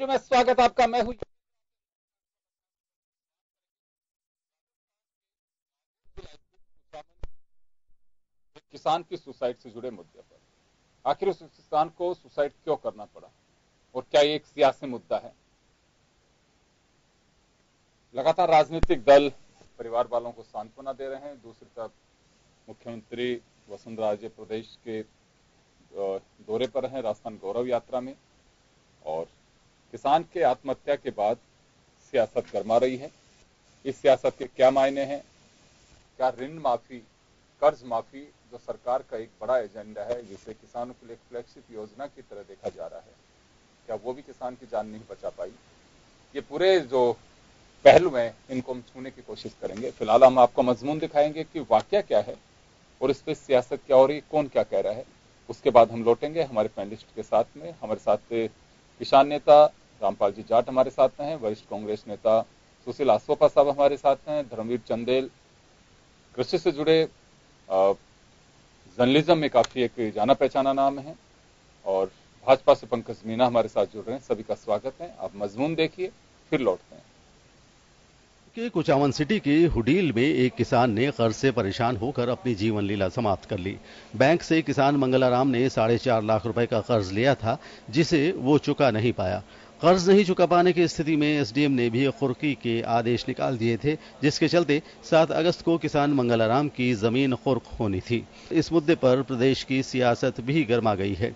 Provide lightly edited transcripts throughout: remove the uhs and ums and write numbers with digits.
Studio में स्वागत आपका। मैं हूं किसान की सुसाइड से जुड़े मुद्दे पर। आखिर उस किसान को सुसाइड क्यों करना पड़ा और क्या ये एक सियासी मुद्दा है? लगातार राजनीतिक दल परिवार वालों को सांत्वना दे रहे हैं। दूसरी तरफ मुख्यमंत्री वसुंधरा राजे प्रदेश के दौरे पर हैं, राजस्थान गौरव यात्रा में, और किसान के आत्महत्या के बाद सियासत गरमा रही है। इस सियासत के क्या मायने हैं? क्या ऋण माफी, कर्ज माफी जो सरकार का एक बड़ा एजेंडा है, जिसे किसानों के लिए फ्लैगशिप योजना की तरह देखा जा रहा है, क्या वो भी किसान की जान नहीं बचा पाई? ये पूरे जो पहलू हैं, इनको हम छूने की कोशिश करेंगे। फिलहाल हम आपको मजमून दिखाएंगे कि वाकया क्या है और इस पर सियासत क्या हो रही है, कौन क्या कह रहा है। उसके बाद हम लौटेंगे हमारे पैनलिस्ट के साथ में। हमारे साथ किसान नेता रामपाल जी जाट हमारे साथ में हैं, वरिष्ठ कांग्रेस नेता सुशील आसोपा साहब हमारे साथ हैं, धर्मवीर चंदेल कृषि से जुड़े जर्नलिज्म में काफी एक जाना पहचाना नाम है, और भाजपा से पंकज मीना हमारे साथ जुड़ रहे हैं। सभी का स्वागत है। आप मजमून देखिए, फिर लौटते हैं। के कुचामन सिटी के हुडील में एक किसान ने कर्ज से परेशान होकर अपनी जीवन लीला समाप्त कर ली। बैंक से किसान मंगलाराम ने 4.5 लाख रुपए का कर्ज लिया था, जिसे वो चुका नहीं पाया। कर्ज नहीं चुका पाने की स्थिति में एसडीएम ने भी कुर्की के आदेश निकाल दिए थे, जिसके चलते 7 अगस्त को किसान मंगलाराम की जमीन कुर्क होनी थी। इस मुद्दे पर प्रदेश की सियासत भी गर्मा गई है।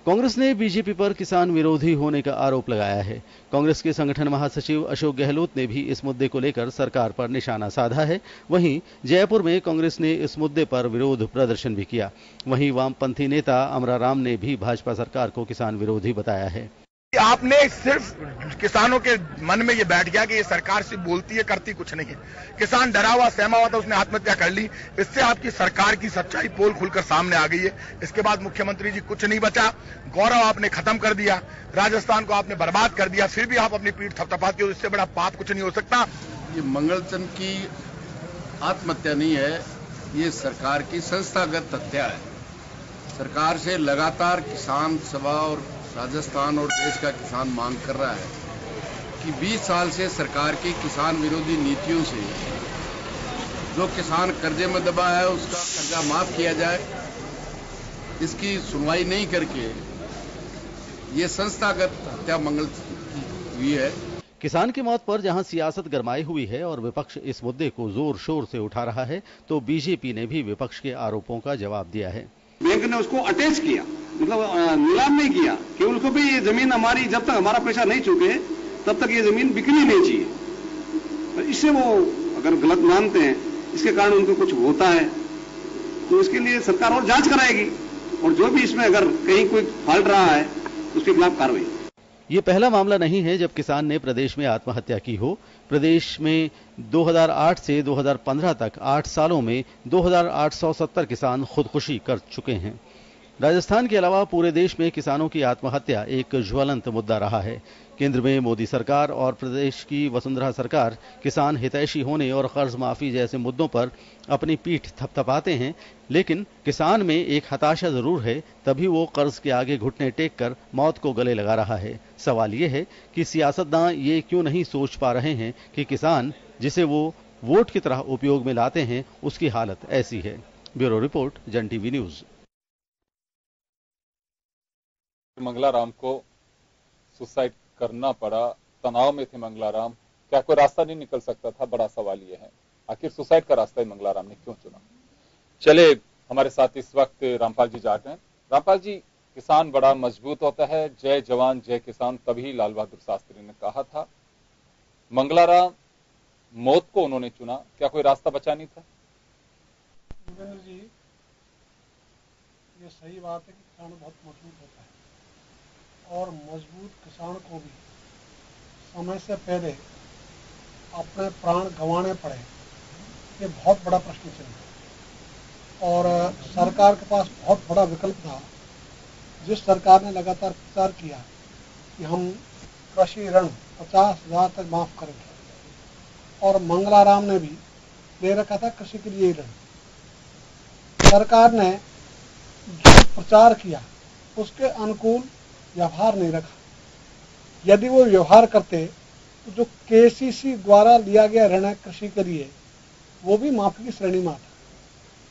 कांग्रेस ने बीजेपी पर किसान विरोधी होने का आरोप लगाया है। कांग्रेस के संगठन महासचिव अशोक गहलोत ने भी इस मुद्दे को लेकर सरकार पर निशाना साधा है। वहीं जयपुर में कांग्रेस ने इस मुद्दे पर विरोध प्रदर्शन भी किया। वहीं वामपंथी नेता अमराराम ने भी भाजपा सरकार को किसान विरोधी बताया है। आपने सिर्फ किसानों के मन में ये बैठ गया कि ये सरकार सिर्फ बोलती है, करती कुछ नहीं है। किसान डरा हुआ सहमा हुआ था, उसने आत्महत्या कर ली। इससे आपकी सरकार की सच्चाई पोल खुलकर सामने आ गई है। इसके बाद मुख्यमंत्री जी कुछ नहीं बचा। गौरव आपने खत्म कर दिया, राजस्थान को आपने बर्बाद कर दिया, फिर भी आप अपनी पीठ थपथपाते हो। इससे बड़ा पाप कुछ नहीं हो सकता। ये मंगलचंद की आत्महत्या नहीं है, ये सरकार की संस्थागत हत्या है। सरकार से लगातार किसान सभा और राजस्थान और देश का किसान मांग कर रहा है कि 20 साल से सरकार की किसान विरोधी नीतियों से जो किसान कर्जे में दबा है उसका कर्जा माफ किया जाए। इसकी सुनवाई नहीं करके ये संस्थागत हत्या मंगल की हुई है। किसान की मौत पर जहां सियासत गरमाई हुई है और विपक्ष इस मुद्दे को जोर शोर से उठा रहा है, तो बीजेपी ने भी विपक्ष के आरोपों का जवाब दिया है। बैंक ने उसको अटैच किया, मतलब नीलाम नहीं किया कि उनको भी ये जमीन हमारी, जब तक हमारा पैसा नहीं चुके तब तक ये जमीन बिकनी नहीं चाहिए। इससे वो अगर गलत मानते हैं, इसके कारण उनको कुछ होता है, तो इसके लिए सरकार और जांच कराएगी, और जो भी इसमें अगर कहीं कोई फॉल्ट रहा है उसके खिलाफ कार्रवाई। ये पहला मामला नहीं है जब किसान ने प्रदेश में आत्महत्या की हो। प्रदेश में 2008 से 2015 तक 8 सालों में 2870 किसान खुदकुशी कर चुके हैं। राजस्थान के अलावा पूरे देश में किसानों की आत्महत्या एक ज्वलंत मुद्दा रहा है। केंद्र में मोदी सरकार और प्रदेश की वसुंधरा सरकार किसान हितैषी होने और कर्ज माफी जैसे मुद्दों पर अपनी पीठ थपथपाते हैं, लेकिन किसान में एक हताशा जरूर है, तभी वो कर्ज के आगे घुटने टेक कर मौत को गले लगा रहा है। सवाल ये है कि सियासतदान ये क्यों नहीं सोच पा रहे हैं कि किसान, जिसे वो वोट की तरह उपयोग में लाते हैं, उसकी हालत ऐसी है। ब्यूरो रिपोर्ट, जन टीवी न्यूज। मंगलाराम को सुसाइड करना पड़ा, तनाव में थे मंगलाराम, क्या कोई रास्ता नहीं निकल सकता था? बड़ा सवाल यह है, आखिर सुसाइड का रास्ता ही मंगलाराम ने क्यों चुना? चले, हमारे साथ इस वक्त रामपाल जी जाट हैं। रामपाल जी, किसान बड़ा मजबूत होता है, जय जवान जय किसान, तभी लाल बहादुर शास्त्री ने कहा था। मंगलाराम मौत को उन्होंने चुना, क्या कोई रास्ता बचा नहीं था? जी, ये सही बात है कि किसान बहुत मजबूत होता है, और मजबूत किसान को भी समय से पहले अपने प्राण गंवाने पड़े, ये बहुत बड़ा प्रश्न चिन्ह है। और सरकार के पास बहुत बड़ा विकल्प था, जिस सरकार ने लगातार प्रचार किया कि हम कृषि ऋण 50,000 तक माफ करेंगे, और मंगलाराम ने भी ले रखा था कृषि के लिए ऋण। सरकार ने जो प्रचार किया उसके अनुकूल व्यवहार नहीं रखा, यदि वो व्यवहार करते तो जो केसीसी द्वारा लिया गया ऋण है कृषि के लिए वो भी माफी की श्रेणी में आता,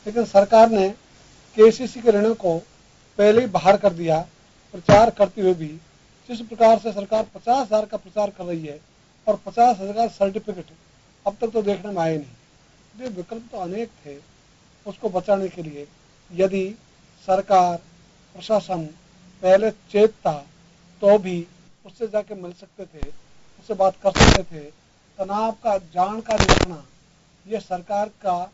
लेकिन सरकार ने केसीसी के ऋणों को पहले ही बाहर कर दिया। प्रचार करते हुए भी जिस प्रकार से सरकार 50,000 का प्रचार कर रही है और 50,000 सर्टिफिकेट अब तक तो देखने में आए नहीं। ये विकल्प तो अनेक थे उसको बचाने के लिए। यदि सरकार प्रशासन पहले चेतता तो भी उससे जाके मिल सकते थे, उससे बात कर सकते थे। तनाव का जानकारी रखना ये सरकार का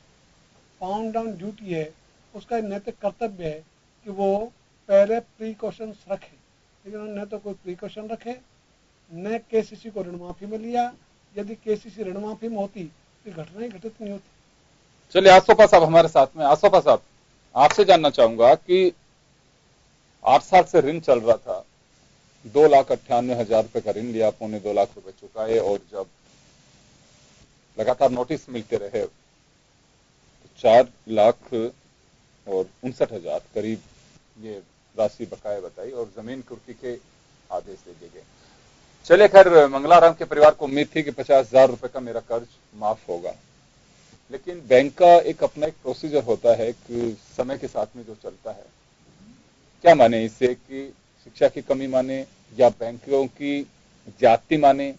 पाउंड डाउन ड्यूटी है, उसका नैतिक कर्तव्य है कि वो पहले प्रिकॉशंस रखे, लेकिन उन्होंने तो कोई प्रिकॉशन रखे न केसीसी को ऋण माफी में लिया। यदि केसीसी ऋण माफी में होती तो घटना ही घटित नहीं होती। चलिए आसोपा साहब हमारे साथ में। आसोपा साहब, आपसे जानना चाहूंगा कि 8 साल से ऋण चल रहा था, 2,98,000 रुपए का ऋण लिया, 2.25 लाख रुपए चुकाए, और जब लगातार नोटिस मिलते रहे तो 4,59,000 करीब ये राशि बकाया बताई और जमीन कुर्की के आदेश दे दिए गए। चले खैर, मंगलाराम के परिवार को उम्मीद थी कि 50,000 रुपए का मेरा कर्ज माफ होगा, लेकिन बैंक का एक अपना एक प्रोसीजर होता है कि समय के साथ में जो चलता है, क्या माने इसे कि शिक्षा की कमी माने या बैंकों की ज्यादती माने,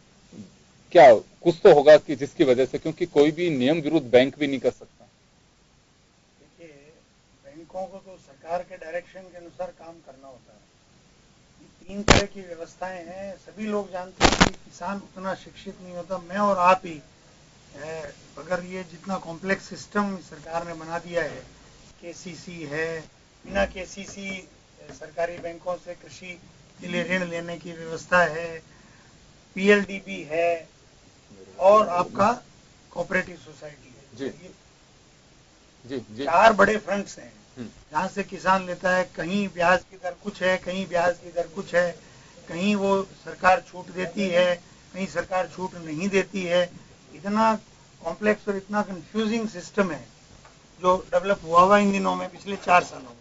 क्या कुछ तो होगा कि जिसकी वजह से, क्योंकि कोई भी नियम विरुद्ध बैंक भी नहीं कर सकता। देखिए, बैंकों को तो सरकार के डायरेक्शन के अनुसार काम करना होता है। 3 तरह की व्यवस्थाएं हैं, सभी लोग जानते हैं कि किसान उतना शिक्षित नहीं होता। मैं और आप ही अगर ये जितना कॉम्प्लेक्स सिस्टम सरकार ने बना दिया है, केसीसी है, बिना केसीसी सरकारी बैंकों से कृषि के लिए ऋण लेने की व्यवस्था है, पीएलडीबी है और आपका कोऑपरेटिव सोसाइटी है। जी जी जी, 4 बड़े फ्रंट्स हैं जहाँ से किसान लेता है। कहीं ब्याज की दर कुछ है, कहीं ब्याज की दर कुछ है, कहीं वो सरकार छूट देती है, कहीं सरकार छूट नहीं देती है। इतना कॉम्प्लेक्स और इतना कंफ्यूजिंग सिस्टम है जो डेवलप हुआ इन दिनों में, पिछले 4 सालों में।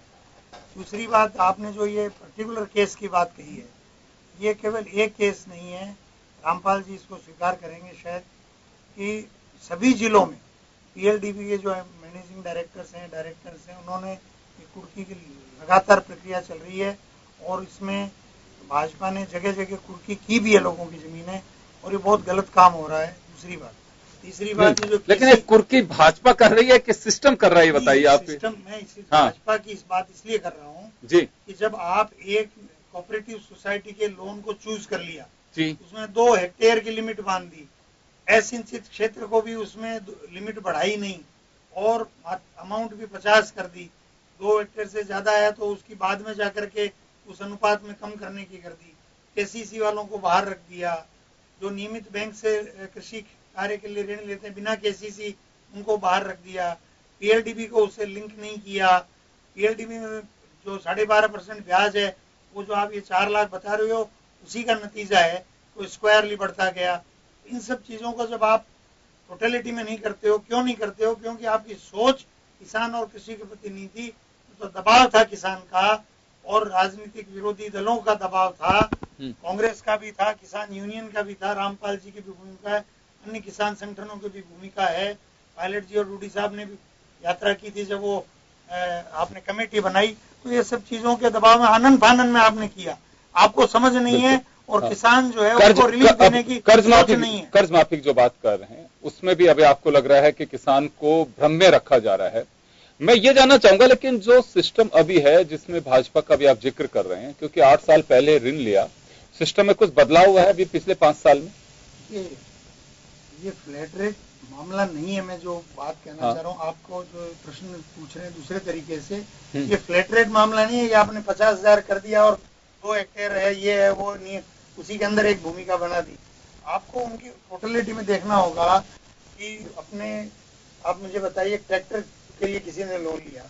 दूसरी बात, आपने जो ये पर्टिकुलर केस की बात कही है, ये केवल एक केस नहीं है। रामपाल जी इसको स्वीकार करेंगे शायद कि सभी जिलों में पीएलडीबी के जो मैनेजिंग डायरेक्टर्स हैं, उन्होंने कुर्की की लगातार प्रक्रिया चल रही है और इसमें भाजपा ने जगह जगह कुर्की की भी है लोगों की जमीनें, और ये बहुत गलत काम हो रहा है। दूसरी बात, तीसरी बात, जो लेकिन एक कुर्की भाजपा कर रही है कि सिस्टम कर रहा है, बताइए आप। सिस्टम, मैं भाजपा की इस बात इसलिए कर रहा हूँ जी कि जब आप एक कोऑपरेटिव सोसाइटी के लोन को चूज कर लिया जी, उसमें 2 हेक्टेयर की लिमिट बांध दी, असिंचित क्षेत्र को भी उसमें लिमिट बढ़ाई नहीं और अमाउंट भी 50 कर दी। 2 हेक्टेयर से ज्यादा आया तो उसकी बाद में जाकर के उस अनुपात में कम करने की कर दी। केसीसी वालों को बाहर रख दिया। जो नियमित बैंक से कृषि कार्य के लिए ऋण लेते हैं बिना केसीसी, उनको बाहर रख दिया। पीएलडीबी को उससे लिंक नहीं किया। पीएलडीबी में जो 12.5% ब्याज है, वो जो आप ये 4 लाख बता रहे हो, उसी का नतीजा है। तो स्क्वायरली बढ़ता गया। इन सब चीजों को जब आप टोटलिटी में नहीं करते हो, क्यों नहीं करते हो? क्योंकि आपकी सोच किसान और कृषि के प्रति नहीं थी। तो दबाव था किसान का और राजनीतिक विरोधी दलों का दबाव था, कांग्रेस का भी था, किसान यूनियन का भी था, रामपाल जी की भी भूमिका है, अन्य किसान संगठनों की भी भूमिका है। पायलट जी और रूडी साहब ने भी यात्रा की थी जब वो आपने कमेटी बनाई। तो ये सब चीजों के दबाव में आनंद फानन में आपने किया, आपको समझ नहीं है। और किसान जो है उसको रिलीफ देने की कर्ज माफी नहीं है। कर्ज माफी जो बात कर रहे हैं उसमें भी अभी आपको लग रहा है कि किसान को भ्रम में रखा जा रहा है। मैं ये जानना चाहूंगा, लेकिन जो सिस्टम अभी है जिसमें भाजपा का भी आप जिक्र कर रहे हैं, क्योंकि 8 साल पहले ऋण लिया, सिस्टम में कुछ बदलाव हुआ है अभी पिछले 5 साल में? ये फ्लैट रेट मामला नहीं है। मैं जो बात कहना चाह रहा हूँ, आपको जो प्रश्न पूछ रहे हैं दूसरे तरीके से, ये फ्लैट रेट मामला नहीं है। ये आपने 50,000 कर दिया और 2 हेक्टेयर है, ये है, वो नहीं है, उसी के अंदर एक भूमिका बना दी। आपको उनकी टोटलिटी में देखना होगा कि आप मुझे बताइए, ट्रैक्टर के लिए किसी ने लोन लिया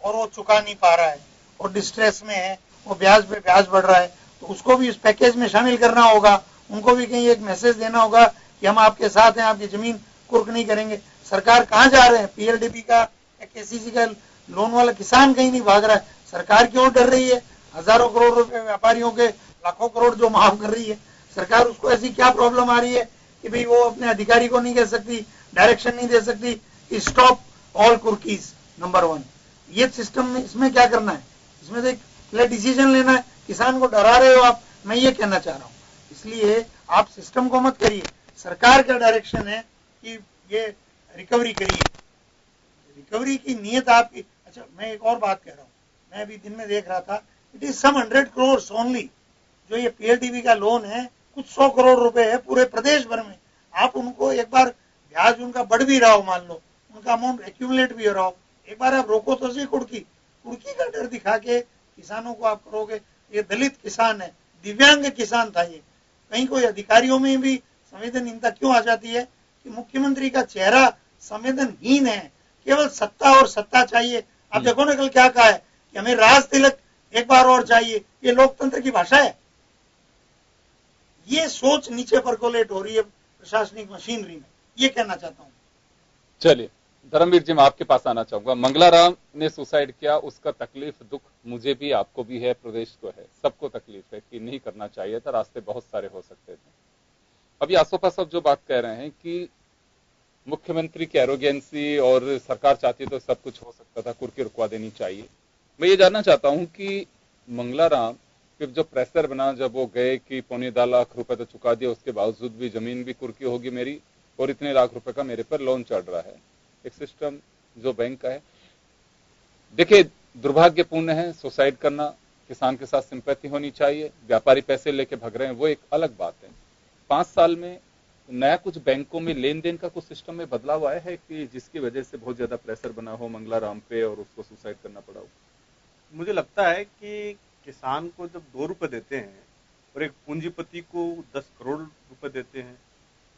और वो चुका नहीं पा रहा है और डिस्ट्रेस में है, वो ब्याज पे ब्याज बढ़ रहा है, तो उसको भी इस पैकेज में शामिल करना होगा। उनको भी कहीं एक मैसेज देना होगा कि हम आपके साथ हैं, आपकी जमीन कुर्क नहीं करेंगे। सरकार कहाँ जा रहे हैं? पीएलडीबी का या केसीसी का लोन वाला किसान कहीं नहीं भाग रहा है। सरकार क्यों डर रही है? हजारों करोड़ रुपए व्यापारियों के, लाखों करोड़ जो माफ कर रही है, सरकार उसको ऐसी क्या प्रॉब्लम आ रही है कि भाई वो अपने अधिकारी को नहीं कह सकती, डायरेक्शन नहीं दे सकती कि स्टॉप ऑल कुर्कीज, नंबर 1। ये सिस्टम में इसमें क्या करना है, इसमें तो एक डिसीजन लेना है। किसान को डरा रहे हो आप, मैं ये कहना चाह रहा हूं। इसलिए आप सिस्टम को मत करिए, सरकार का डायरेक्शन है कि ये रिकवरी करिए, रिकवरी की नीयत आपकी। अच्छा, मैं एक और बात कह रहा हूं, मैं अभी दिन में देख रहा था, it is some 100 crore only, जो ये पीएलडीबी का लोन है कुछ 100 करोड़ रुपए है पूरे प्रदेश भर में। आप उनको एक बार ब्याज उनका बढ़ भी रहा हो, मान लो उनका अमाउंट एक्यूमुलेट भी हो रहा हो, एक बार आप रोको तो सही। कुर्की का डर दिखा के किसानों को आप करोगे। ये दलित किसान है, दिव्यांग किसान था, ये कहीं कोई अधिकारियों में भी संवेदनहीनता क्यों आ जाती है कि मुख्यमंत्री का चेहरा संवेदनहीन है, केवल सत्ता और सत्ता चाहिए। आप देखो ना कल क्या कहा है कि हमें राज तिलक एक बार और चाहिए, ये लोकतंत्र की भाषा है। ये सोच नीचे परकोलेट हो रही है प्रशासनिक मशीनरी में, ये कहना चाहता हूं। चलिए धर्मवीर जी, मैं आपके पास आना चाहूंगा। मंगलाराम ने सुसाइड किया, उसका तकलीफ दुख मुझे भी, आपको भी है, प्रदेश को है, सबको तकलीफ है कि नहीं करना चाहिए था, रास्ते बहुत सारे हो सकते थे। अभी आसोपा साहब जो बात कह रहे हैं कि मुख्यमंत्री की एरोगेंसी और सरकार चाहती तो सब कुछ हो सकता था, कुर्की रुकवा देनी चाहिए। मैं ये जानना चाहता हूं कि मंगलाराम फिर जो प्रेशर बना, जब वो गए कि 2.25 लाख रुपए तो चुका दिया, उसके बावजूद भी जमीन भी कुर्की होगी मेरी और इतने लाख रुपए का मेरे पर लोन चढ़ रहा है, एक सिस्टम जो बैंक का है। देखिए दुर्भाग्यपूर्ण है सुसाइड करना, किसान के साथ सिंपैथी होनी चाहिए। व्यापारी पैसे लेके भग रहे हैं वो एक अलग बात है। 5 साल में नया कुछ बैंकों में लेन देन का कुछ सिस्टम में बदलाव आया है कि जिसकी वजह से बहुत ज्यादा प्रेशर बना हो मंगलाराम पे और उसको सुसाइड करना पड़ा हो? मुझे लगता है कि किसान को जब 2 रुपए देते हैं और एक पूंजीपति को 10 करोड़ रुपए देते हैं,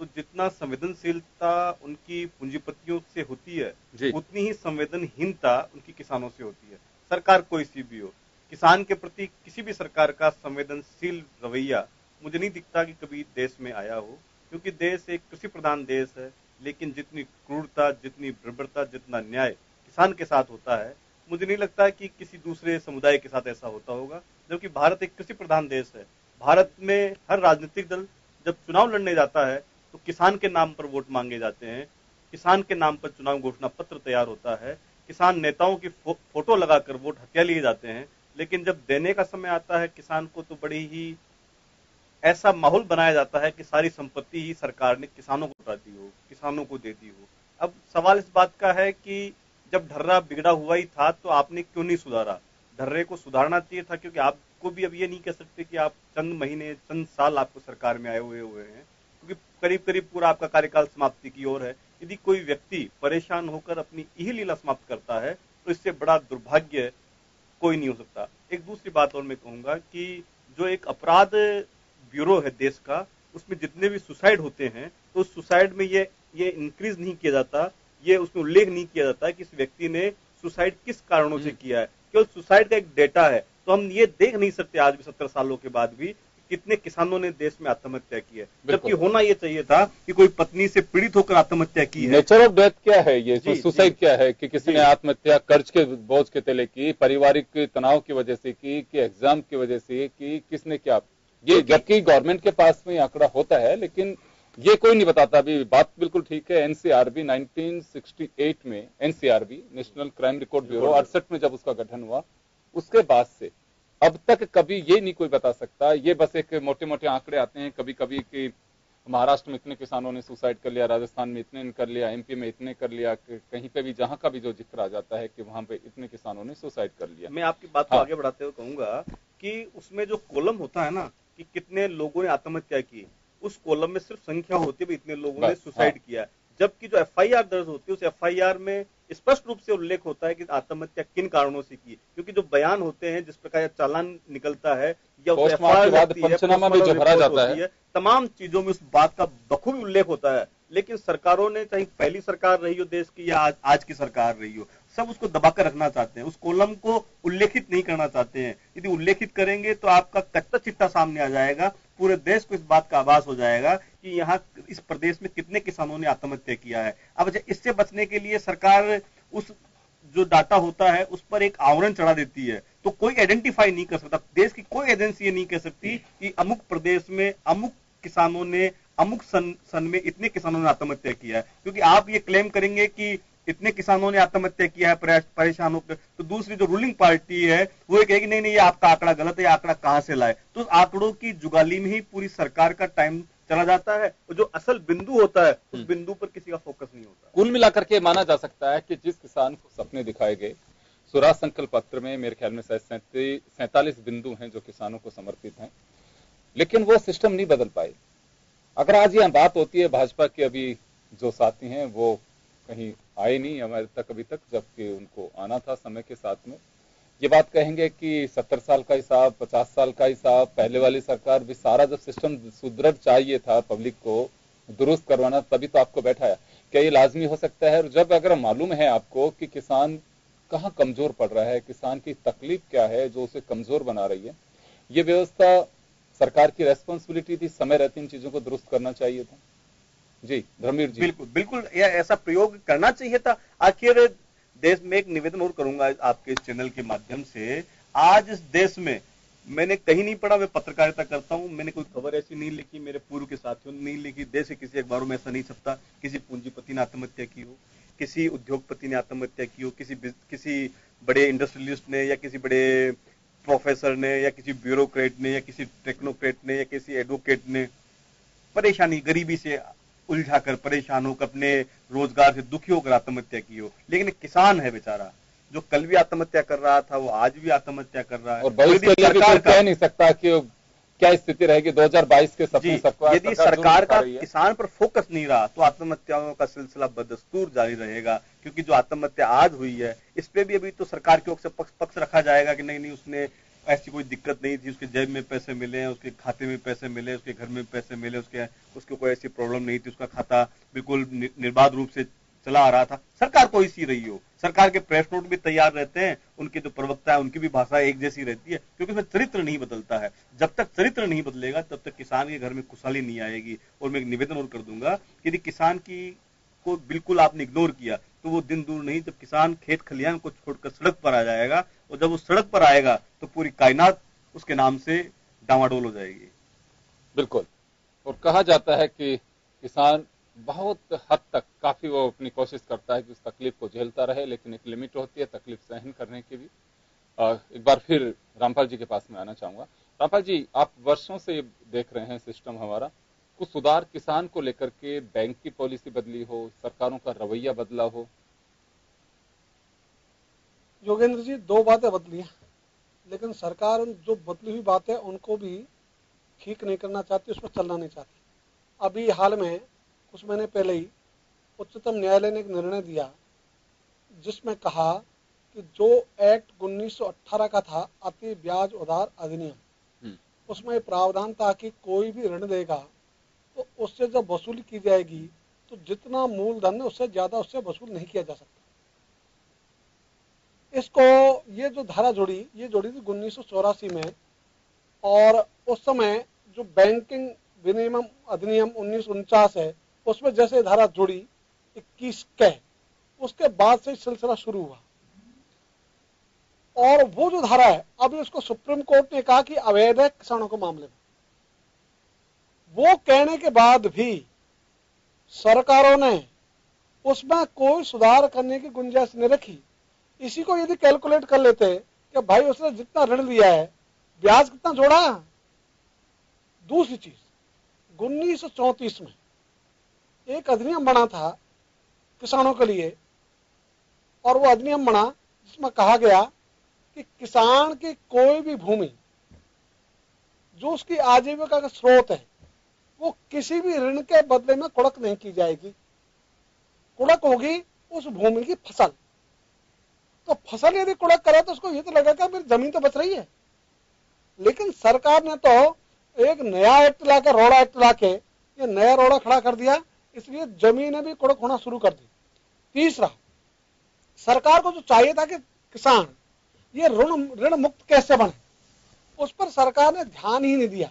तो जितना संवेदनशीलता उनकी पूंजीपतियों से होती है उतनी ही संवेदनहीनता उनकी किसानों से होती है। सरकार कोई सी भी हो, किसान के प्रति किसी भी सरकार का संवेदनशील रवैया मुझे नहीं दिखता कि कभी देश में आया हो, क्योंकि देश एक कृषि प्रधान देश है। लेकिन जितनी क्रूरता, जितनी बर्बरता, जितना न्याय किसान के साथ होता है, मुझे नहीं लगता कि किसी दूसरे समुदाय के साथ ऐसा होता होगा। जबकि भारत एक कृषि प्रधान देश है। भारत में हर राजनीतिक दल जब चुनाव लड़ने जाता है तो किसान के नाम पर वोट मांगे जाते हैं, किसान के नाम पर चुनाव घोषणा पत्र तैयार होता है, किसान नेताओं की फोटो लगाकर वोट हत्या लिए जाते हैं। लेकिन जब देने का समय आता है किसान को, तो बड़ी ही ऐसा माहौल बनाया जाता है कि सारी संपत्ति ही सरकार ने किसानों को उठा दी हो, किसानों को दे दी हो। अब सवाल इस बात का है कि जब ढर्रा बिगड़ा हुआ ही था तो आपने क्यों नहीं सुधारा? ढर्रे को सुधारना चाहिए था, क्योंकि आपको भी अब ये नहीं कह सकते कि आप चंद महीने, चंद साल आपको सरकार में आए हुए हैं, क्योंकि करीब करीब पूरा आपका कार्यकाल समाप्ति की ओर है। यदि कोई व्यक्ति परेशान होकर अपनी यही लीला समाप्त करता है तो इससे बड़ा दुर्भाग्य कोई नहीं हो सकता। एक दूसरी बात और मैं कहूंगा कि जो एक अपराध ब्यूरो है देश का, उसमें जितने भी सुसाइड होते हैं तो उस सुसाइड में ये इंक्रीज नहीं किया जाता, ये उसमें उल्लेख नहीं किया जाता कि इस व्यक्ति ने सुसाइड किस कारणों से किया है। केवल सुसाइड का एक डेटा है, तो हम ये देख नहीं सकते आज भी 70 सालों के बाद भी कितने किसानों ने देश में आत्महत्या की है। जबकि होना ये चाहिए था कि कोई पत्नी से पीड़ित होकर आत्महत्या की है। नेचर ऑफ डेथ क्या है ये? सुसाइड क्या है कि किसी ने आत्महत्या कर्ज के बोझ के तले की, पारिवारिक तनाव की वजह से की, कि एग्जाम की वजह से की, किसने क्या? ये जबकि गवर्नमेंट के पास में आंकड़ा होता है, लेकिन ये कोई नहीं बताता। अभी बात बिल्कुल ठीक है। एनसीआरबी 1968 में, NCRB national crime record bureau 68 में जब उसका गठन हुआ, उसके बाद से अब तक कभी ये नहीं कोई बता सकता। ये बस एक मोटे मोटे आंकड़े आते हैं कभी कभी कि महाराष्ट्र में इतने किसानों ने सुसाइड कर लिया, राजस्थान में इतने कर लिया, एमपी में इतने कर लिया, कहीं पे भी जहां का भी जो जिक्र आ जाता है कि वहां पे इतने किसानों ने सुसाइड कर लिया। मैं आपकी बात को आगे बढ़ाते हुए कहूंगा कि उसमें जो कॉलम होता है ना कि कितने लोगों ने आत्महत्या की, उस कॉलम में सिर्फ संख्या होती है इतने लोगों ने सुसाइड किया। जबकि जो एफआईआर दर्ज होती है उस एफआईआर में स्पष्ट रूप से उल्लेख होता है कि आत्महत्या किन कारणों से की, क्योंकि जो बयान होते हैं, जिस प्रकार चालान निकलता है या पंचनामा में जो भरा जाता है, तमाम चीजों में उस बात का बखूबी उल्लेख होता है। लेकिन सरकारों ने, चाहे पहली सरकार रही हो देश की या आज की सरकार रही हो, सब उसको दबाकर रखना चाहते हैं, उस कॉलम को उल्लेखित नहीं करना चाहते हैं। यदि उल्लेखित करेंगे तो आपका कच्चा चिट्टा सामने आ जाएगा, पूरे देश को इस बात का आभास हो जाएगा कि यहाँ इस प्रदेश में कितने किसानों ने आत्महत्या किया है। अब इससे बचने के लिए सरकार उस जो डाटा होता है उस पर एक आवरण चढ़ा देती है, तो कोई आइडेंटिफाई नहीं कर सकता। देश की कोई एजेंसी ये नहीं कह सकती कि अमुक प्रदेश में अमुक किसानों ने अमुक सन में इतने किसानों ने आत्महत्या किया है, क्योंकि आप ये क्लेम करेंगे कि इतने किसानों ने आत्महत्या किया है परेशान होकर, तो दूसरी जो रूलिंग पार्टी है वो ये कहेगी नहीं नहीं ये आपका आंकड़ा गलत है, ये आंकड़ा कहां से लाए। तो उस आंकड़ों की जुगाली में ही पूरी सरकार का टाइम चला जाता है, और जो असल बिंदु होता है उस बिंदु पर किसी का फोकस नहीं होता। कुल मिलाकर के माना जा सकता है कि जिस किसान को सपने दिखाए गए स्वराज संकल्प पत्र में, मेरे ख्याल में 47 बिंदु हैं जो किसानों को समर्पित हैं, लेकिन वो सिस्टम नहीं बदल पाए। अगर आज यह बात होती है भाजपा के अभी जो साथी हैं वो कहीं आए नहीं हमारे तक अभी तक, जबकि उनको आना था समय के साथ में, ये बात कहेंगे कि 70 साल का हिसाब, 50 साल का हिसाब, पहले वाली सरकार भी सारा जब सिस्टम सुदृढ़ चाहिए था पब्लिक को दुरुस्त करवाना, तभी तो आपको बैठाया। क्या ये लाजमी हो सकता है? और जब अगर मालूम है आपको कि किसान कहाँ कमजोर पड़ रहा है, किसान की तकलीफ क्या है जो उसे कमजोर बना रही है, ये व्यवस्था सरकार की रेस्पॉन्सिबिलिटी थी, समय रहते इन चीजों को दुरुस्त करना चाहिए था। जी धर्मवीर जी। बिल्कुल बिल्कुल ऐसा प्रयोग करना चाहिए था। आखिर देश में एक निवेदन और करूंगा आपके इस चैनल के माध्यम से, आज इस देश में मैंने कहीं नहीं पढ़ा, मैं पत्रकारिता करता हूं, मैंने कोई खबर ऐसी नहीं लिखी, मेरे पूर्व के साथियों ने नहीं लिखी, देश के किसी अखबारों में ऐसा नहीं छपता किसी पूंजीपति ने आत्महत्या की हो, किसी उद्योगपति ने आत्महत्या की हो, किसी बड़े इंडस्ट्रियलिस्ट ने, या किसी बड़े प्रोफेसर ने, या किसी ब्यूरोक्रेट ने, या किसी टेक्नोक्रेट ने, या किसी एडवोकेट ने परेशानी गरीबी से उलझाकर परेशान होकर अपने रोजगार से दुखी होकर आत्महत्या की हो। लेकिन एक किसान है बेचारा जो कल भी आत्महत्या कर रहा था, वो आज भी आत्महत्या कर रहा है, और भविष्य के लिए भी कोई कह नहीं सकता कि क्या स्थिति रहेगी 2022 के सपने। यदि सरकार का किसान पर फोकस नहीं रहा तो आत्महत्याओं का सिलसिला बदस्तूर जारी रहेगा, क्योंकि जो आत्महत्या आज हुई है इस पे भी अभी तो सरकार की ओर से पक्ष रखा जाएगा कि नहीं नहीं उसने ऐसी कोई दिक्कत नहीं थी, उसके जेब में पैसे मिले, उसके खाते में पैसे मिले, उसके घर में पैसे मिले, उसके कोई ऐसी प्रॉब्लम नहीं थी, उसका खाता बिल्कुल निर्बाध रूप से चला आ रहा था। सरकार कोई सी रही हो, सरकार के प्रेस नोट भी तैयार रहते हैं, उनके जो प्रवक्ता है उनकी भी भाषा एक जैसी रहती है, क्योंकि उसमें चरित्र नहीं बदलता है। जब तक चरित्र नहीं बदलेगा तब तक किसान के घर में खुशहाली नहीं आएगी। और मैं एक निवेदन और कर दूंगा कि यदि किसान को बिल्कुल आपने इग्नोर किया तो वो दिन दूर नहीं जब किसान खेत खलिहान को छोड़कर सड़क पर आ जाएगा, और जब वो सड़क पर आएगा तो पूरी कायनात उसके नाम से डामाडोल हो जाएगी। बिल्कुल। और कहा जाता है कि किसान बहुत हद तक काफी वो अपनी कोशिश करता है कि उस तकलीफ को झेलता रहे, लेकिन एक लिमिट होती है तकलीफ सहन करने की भी। एक बार फिर रामपाल जी के पास में आना चाहूंगा। रामपाल जी, आप वर्षों से देख रहे हैं सिस्टम हमारा, कुछ सुधार किसान को लेकर के, बैंक की पॉलिसी बदली हो, सरकारों का रवैया बदला हो? योगेंद्र जी, दो बातें बदली हैं, लेकिन सरकार उन जो बदली हुई बातें उनको भी ठीक नहीं करना चाहती, उस पर चलना नहीं चाहती। अभी हाल में कुछ महीने पहले ही उच्चतम न्यायालय ने एक निर्णय दिया जिसमें कहा कि जो एक्ट 1918 का था, अति ब्याज उधार अधिनियम, उसमें प्रावधान था कि कोई भी ऋण देगा तो उससे जब वसूली की जाएगी तो जितना मूलधन है उससे ज्यादा उससे वसूल नहीं किया जा सकता। इसको ये जो धारा जोड़ी थी 1984 में, और उस समय जो बैंकिंग विनियमन अधिनियम 1949 है उसमें जैसे धारा जुड़ी 21 के, उसके बाद से सिलसिला शुरू हुआ। और वो जो धारा है अभी उसको सुप्रीम कोर्ट ने कहा कि अवैध है किसानों के मामले में। वो कहने के बाद भी सरकारों ने उसमें कोई सुधार करने की गुंजाइश नहीं रखी। इसी को यदि कैलकुलेट कर लेते कि भाई उसने जितना ऋण लिया है ब्याज कितना जोड़ा। दूसरी चीज, 1934 में एक अधिनियम बना था किसानों के लिए, और वो अधिनियम बना जिसमें कहा गया कि किसान की कोई भी भूमि जो उसकी आजीविका का स्रोत है वो किसी भी ऋण के बदले में कुड़क नहीं की जाएगी। कुड़क होगी उस भूमि की फसल। तो फसल यदि कुड़क करे तो उसको ये तो लगेगा मेरी जमीन तो बच रही है। लेकिन सरकार ने तो एक नया एक्ट लाके, रोड़ा एक्ट लाके ये नया रोड़ा खड़ा कर दिया, इसलिए जमीनें भी कुड़क होना शुरू कर दी। तीसरा, सरकार को जो चाहिए था कि किसान ये ऋण मुक्त कैसे बने, उस पर सरकार ने ध्यान ही नहीं दिया।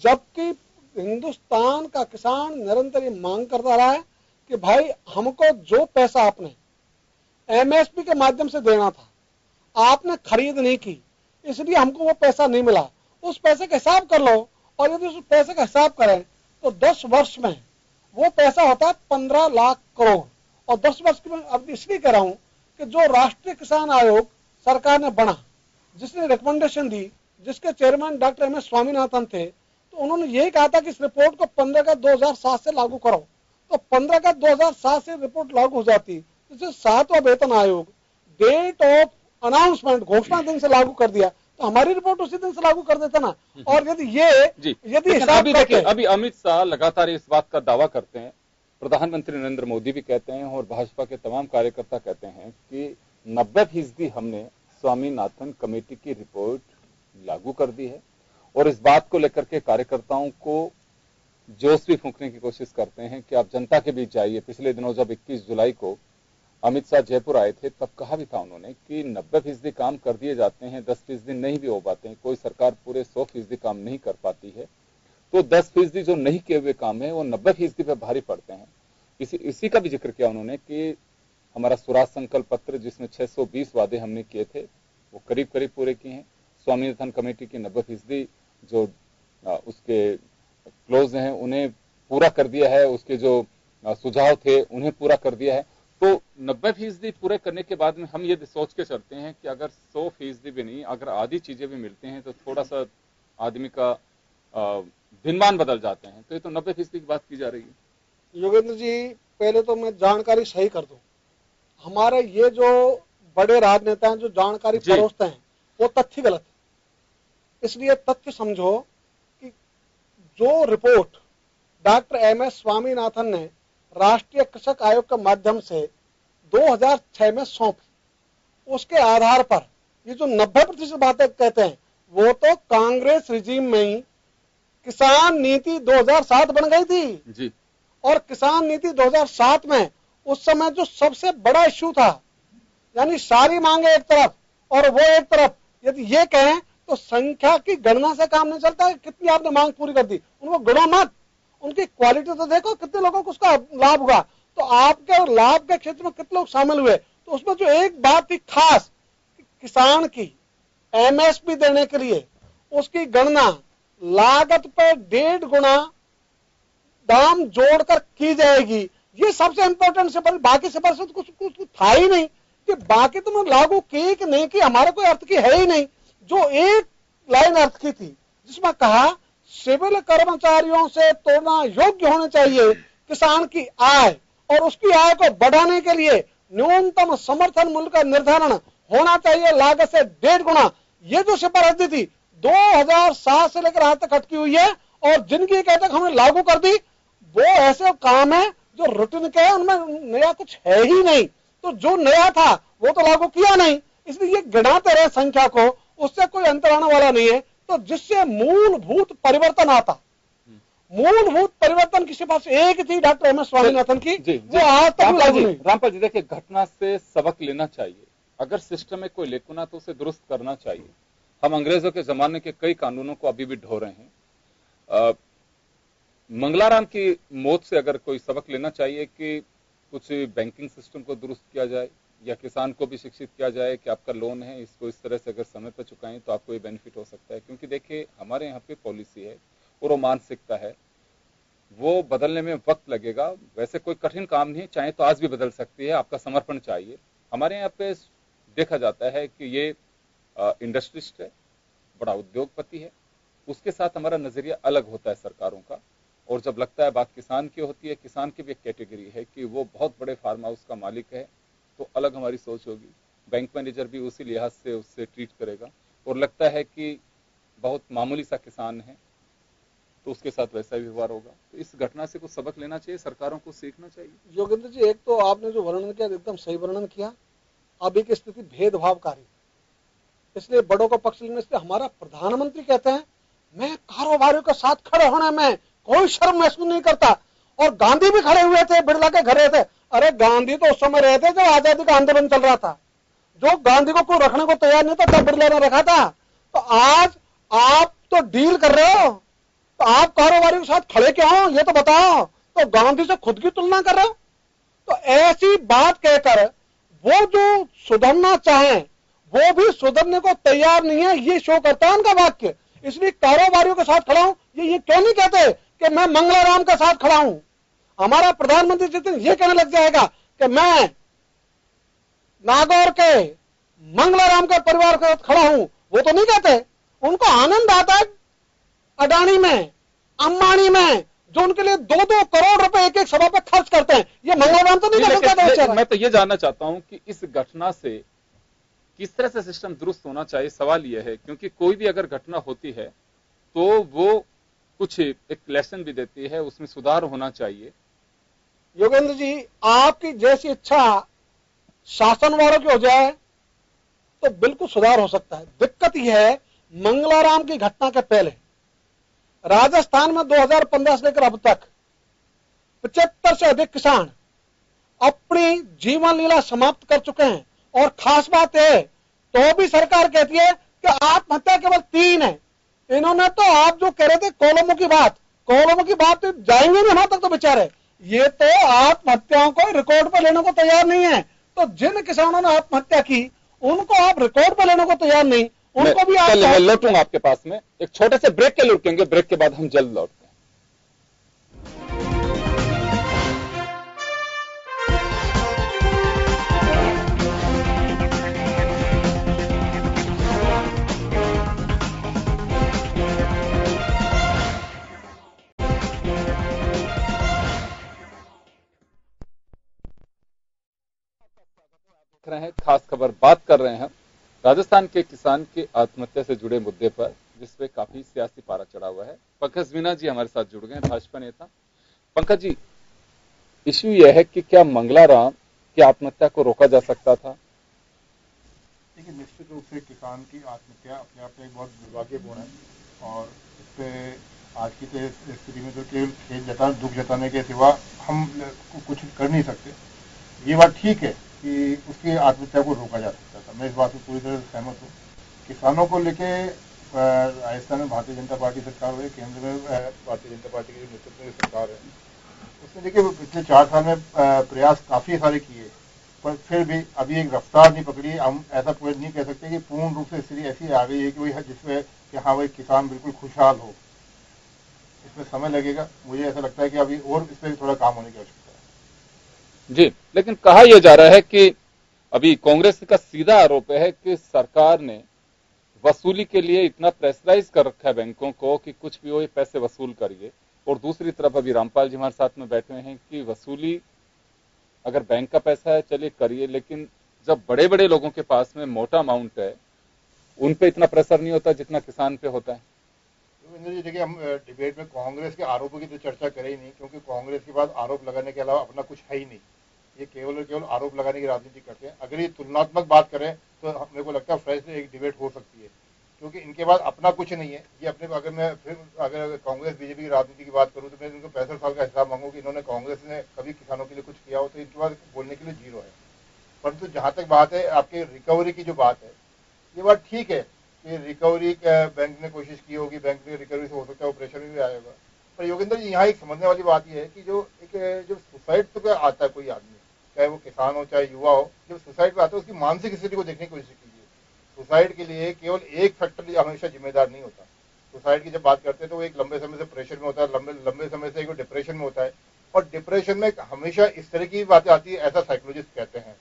जबकि हिंदुस्तान का किसान निरंतर ये मांग करता रहा है कि भाई हमको जो पैसा आपने एमएसपी के माध्यम से देना था आपने खरीद नहीं की, इसलिए हमको वो पैसा नहीं मिला। उस पैसे का हिसाब कर लो, और यदि उस पैसे का हिसाब करें तो 10 वर्ष में वो पैसा होता है 15 लाख करोड़। और 10 वर्ष में अब इसलिए कह रहा हूं कि जो राष्ट्रीय किसान आयोग सरकार ने बना, जिसने रिकमेंडेशन दी, जिसके chairman doctor M S Swaminathan थे, तो उन्होंने यही कहा था कि इस रिपोर्ट को 15/2007 से लागू करो। तो 15/2007 से रिपोर्ट लागू हो जाती, तो 7वां वेतन आयोग डेट ऑफ अनाउंसमेंट, घोषणा दिन से लागू कर दिया, तो हमारी रिपोर्ट उसी दिन से लागू कर देता ना। और यदि हिसाब देखिए, अभी अमित शाह लगातार इस बात का दावा करते हैं, प्रधानमंत्री नरेंद्र मोदी भी कहते हैं और भाजपा के तमाम कार्यकर्ता कहते हैं कि 90% हमने स्वामीनाथन कमेटी की रिपोर्ट लागू कर दी है। और इस बात को लेकर के कार्यकर्ताओं को जोश भी फूंकने की कोशिश करते हैं कि आप जनता के बीच जाइए। पिछले दिनों जब 21 जुलाई को अमित शाह जयपुर आए थे, तब कहा भी था उन्होंने कि 90% काम कर दिए जाते हैं, 10% नहीं भी हो पाते हैं। कोई सरकार पूरे 100% काम नहीं कर पाती है, तो 10% जो नहीं किए हुए काम है वो 90% पे भारी पड़ते हैं। इसी का भी जिक्र किया उन्होंने कि हमारा स्वराज संकल्प पत्र, जिसमें 620 वादे हमने किए थे, वो करीब करीब पूरे किए हैं। स्वामीनाथन कमेटी की 90% जो उसके क्लोज हैं उन्हें पूरा कर दिया है, उसके जो सुझाव थे उन्हें पूरा कर दिया है। तो 90% पूरे करने के बाद में हम ये सोच के चलते हैं कि अगर 100% भी नहीं, अगर आधी चीजें भी मिलती हैं तो थोड़ा सा आदमी का दिनमान बदल जाते हैं। तो ये तो 90% की बात की जा रही है। योगेंद्र जी, पहले तो मैं जानकारी सही कर दूं, हमारे ये जो बड़े राजनेता हैं जो जानकारी परोसते हैं वो तथ्य गलत है। इसलिए तथ्य समझो कि जो report doctor M S Swaminathan ने राष्ट्रीय कृषक आयोग के माध्यम से 2006 में सौंपी, उसके आधार पर ये जो 90% बातें कहते हैं वो तो कांग्रेस रिजीम में ही किसान नीति 2007 बन गई थी जी। और किसान नीति 2007 में उस समय जो सबसे बड़ा इश्यू था, यानी सारी मांगे एक तरफ और वो एक तरफ, यदि ये कहें तो संख्या की गणना से काम नहीं चलता है। कितनी आपने मांग पूरी कर दी, उनको गणो मत, उनकी क्वालिटी तो देखो, कितने लोगों को उसका लाभ हुआ। तो आपके लाभ के क्षेत्र में कितने लोग शामिल हुए, तो उसमें जो एक बात थी खास, किसान की एमएसपी देने के लिए उसकी गणना लागत पर 1.5 गुना दाम जोड़कर की जाएगी। ये सबसे इंपॉर्टेंट से, बाकी से पर कुछ था ही नहीं कि बाकी तुमने लागू की कि नहीं की, हमारे कोई अर्थ की है ही नहीं। जो एक लाइन अर्थ की थी जिसमें कहा सिविल कर्मचारियों से तोड़ना योग्य होने चाहिए किसान की आय, और उसकी आय को बढ़ाने के लिए न्यूनतम समर्थन मूल्य का निर्धारण होना चाहिए लागत से 1.5 गुना। ये जो सिफारिश थी 2007 से लेकर आज तक अटकी हुई है, और जिनकी कहते हमने लागू कर दी, वो ऐसे काम है जो रूटीन के, उनमें नया कुछ है ही नहीं। तो जो नया था वो तो लागू किया नहीं, इसलिए ये गिनाते रहे संख्या को, उससे कोई अंतर आने वाला नहीं है। तो जिससे मूलभूत परिवर्तन आता, मूलभूत परिवर्तन की सिफारिश एक थी डॉक्टर एम एस स्वामीनाथन की, वो आज तक लागू नहीं। रामपाल जी, देखिए, घटना से सबक लेना चाहिए। अगर सिस्टम में कोई लेकुना तो उसे दुरुस्त करना चाहिए। हम अंग्रेजों के जमाने के कई कानूनों को अभी भी ढो रहे हैं। मंगलाराम की मौत से अगर कोई सबक लेना चाहिए कि कुछ बैंकिंग सिस्टम को दुरुस्त किया जाए, या किसान को भी शिक्षित किया जाए कि आपका लोन है, इसको इस तरह से अगर समय पर चुकाएं तो आपको ये बेनिफिट हो सकता है। क्योंकि देखिए, हमारे यहाँ पे पॉलिसी है और वो मानसिकता है, वो बदलने में वक्त लगेगा। वैसे कोई कठिन काम नहीं, चाहे तो आज भी बदल सकती है, आपका समर्पण चाहिए। हमारे यहाँ पे देखा जाता है कि ये इंडस्ट्रिस्ट है, बड़ा उद्योगपति है, उसके साथ हमारा नजरिया अलग होता है सरकारों का। और जब लगता है बात किसान की होती है, किसान की भी एक कैटेगरी है कि वो बहुत बड़े फार्म हाउस का मालिक है, तो अलग हमारी सोच होगी। बैंक मैनेजर भी उसी लिहाज से उससे ट्रीट करेगा, और लगता है कि बहुत मामूली सा किसान है तो उसके साथ वैसा व्यवहार होगा। तो इस घटना से कुछ सबक लेना चाहिए, सरकारों को सीखना चाहिए। योगेंद्र जी, एक तो आपने जो वर्णन किया एकदम सही वर्णन किया। अभी की स्थिति भेदभावकारी, इसलिए बड़ों का पक्ष लेने से हमारा प्रधानमंत्री कहते हैं मैं कारोबारियों के साथ खड़े होने में कोई शर्म महसूस नहीं करता। और गांधी भी खड़े हुए थे, बिरला के घर थे। अरे गांधी तो उस समय रहे थे जब आजादी का आंदोलन चल रहा था, जो गांधी को कोई रखने को तैयार नहीं था तब बिरला ने रखा था। तो आज आप तो डील कर रहे हो, तो आप कारोबारियों के साथ खड़े क्यों हो ये तो बताओ। तो गांधी से खुद की तुलना कर रहे हो। तो ऐसी बात कहकर वो जो सुधरना चाहे वो भी सुधरने को तैयार नहीं है, ये शो करता है उनका वाक्य। इसलिए कारोबारियों के साथ खड़ा हूं, ये क्यों नहीं कहते कि मैं मंगलाराम के साथ खड़ा हूं। हमारा प्रधानमंत्री जिस दिन ये कहने लग जाएगा कि मैं नागौर के मंगलाराम के परिवार के साथ खड़ा हूं, वो तो नहीं कहते। उनको आनंद आता है अडानी में, अंबानी में, जो उनके लिए 2-2 करोड़ रुपए एक एक सभा पे खर्च करते हैं। ये मंगलाराम तो नहीं कर सकता। मैं तो ये जानना चाहता हूं कि इस घटना से किस तरह से सिस्टम दुरुस्त होना चाहिए। सवाल यह है क्योंकि कोई भी अगर घटना होती है तो वो कुछ एक लेसन भी देती है, उसमें सुधार होना चाहिए। योगेंद्र जी, आपकी जैसी इच्छा शासन वालों की हो जाए तो बिल्कुल सुधार हो सकता है। दिक्कत यह है, मंगलाराम की घटना के पहले राजस्थान में 2015 से लेकर अब तक 75 से अधिक किसान अपनी जीवन लीला समाप्त कर चुके हैं। और खास बात है, तो भी सरकार कहती है कि आत्महत्या केवल 3 है। इन्होंने तो आप जो कह रहे थे कॉलमों की बात तो जाएंगे नहीं वहां तक तो बेचारे। ये तो आत्महत्याओं को रिकॉर्ड पर लेने को तैयार नहीं है। तो जिन किसानों ने आत्महत्या की उनको आप रिकॉर्ड पर लेने को तैयार नहीं, उनको भी आप लौटूंगा आपके पास में। एक छोटे से ब्रेक के लिए रुकेंगे, ब्रेक के बाद हम जल्द लौटते हैं। रहे हैं खास खबर, बात कर रहे हैं राजस्थान के किसान के आत्महत्या से जुड़े मुद्दे पर, जिसपे काफी सियासी पारा चढ़ा हुआ है। पंकज मीना जी हमारे साथ जुड़ गए, भाजपा नेता। पंकज जी, इश्यू यह है कि क्या मंगलाराम की आत्महत्या को रोका जा सकता था? देखिए, निश्चित रूप से किसान की आत्महत्या अपने आप में बहुत दुर्भाग्यपूर्ण है और इस पे आज की स्थिति में तो केवल दुख जताने के सिवा हम कुछ कर नहीं सकते। ये बात ठीक है कि उसकी आत्महत्या को रोका जा सकता था, मैं इस बात से पूरी तरह से सहमत हूँ। किसानों को लेके राजस्थान में भारतीय जनता पार्टी सरकार हुई, केंद्र में भारतीय जनता पार्टी के नेतृत्व में सरकार है, उसने देखिए पिछले 4 साल में प्रयास काफी सारे किए, पर फिर भी अभी एक रफ्तार नहीं पकड़ी। हम ऐसा नहीं कह सकते कि पूर्ण रूप से स्थिति ऐसी आ गई है कि वही जिसमें कि हाँ वही किसान बिल्कुल खुशहाल हो। इसमें समय लगेगा, मुझे ऐसा लगता है कि अभी और इस पर थोड़ा काम होने की आवश्यकता है। जी, लेकिन कहा यह जा रहा है कि अभी कांग्रेस का सीधा आरोप है कि सरकार ने वसूली के लिए इतना प्रेशराइज कर रखा है बैंकों को कि कुछ भी हो ये पैसे वसूल करिए। और दूसरी तरफ अभी रामपाल जी हमारे साथ में बैठे हैं कि वसूली अगर बैंक का पैसा है चलिए करिए, लेकिन जब बड़े बड़े लोगों के पास में मोटा अमाउंट है उन पे इतना प्रेशर नहीं होता जितना किसान पे होता है। जी देखिए, हम डिबेट में कांग्रेस के आरोपों की तो चर्चा करें ही नहीं, क्योंकि कांग्रेस के पास आरोप लगाने के अलावा अपना कुछ है ही नहीं। ये केवल आरोप लगाने की राजनीति करते हैं। अगर ये तुलनात्मक बात करें तो मेरे को लगता है फ्रेश एक डिबेट हो सकती है, क्योंकि इनके पास अपना कुछ नहीं है। ये अपने अगर कांग्रेस बीजेपी की राजनीति की बात करूँ तो मैं इनको 65 साल का हिसाब मांगू कि इन्होंने कांग्रेस ने कभी किसानों के लिए कुछ किया हो तो इनके पास बोलने के लिए जीरो है। परंतु जहां तक बात है आपके रिकवरी की जो बात है, ये बात ठीक है कि रिकवरी बैंक ने कोशिश की होगी, बैंक ने रिकवरी से हो सकता है ऑपरेशन में भी आया होगा। पर योगेंद्र जी, यहाँ एक समझने वाली बात यह है कि जो सुसाइड पे आता है कोई आदमी, चाहे वो किसान हो चाहे युवा हो, जब सुसाइड पे आता है उसकी मानसिक स्थिति को देखने की कोशिश कीजिए। सुसाइड के लिए केवल एक फैक्टर हमेशा जिम्मेदार नहीं होता। सुसाइड की जब बात करते हैं तो वो एक लंबे समय से प्रेशर में होता है, लंबे समय से एक डिप्रेशन में होता है, और डिप्रेशन में हमेशा इस तरह की बातें आती है, ऐसा साइकोलॉजिस्ट कहते हैं।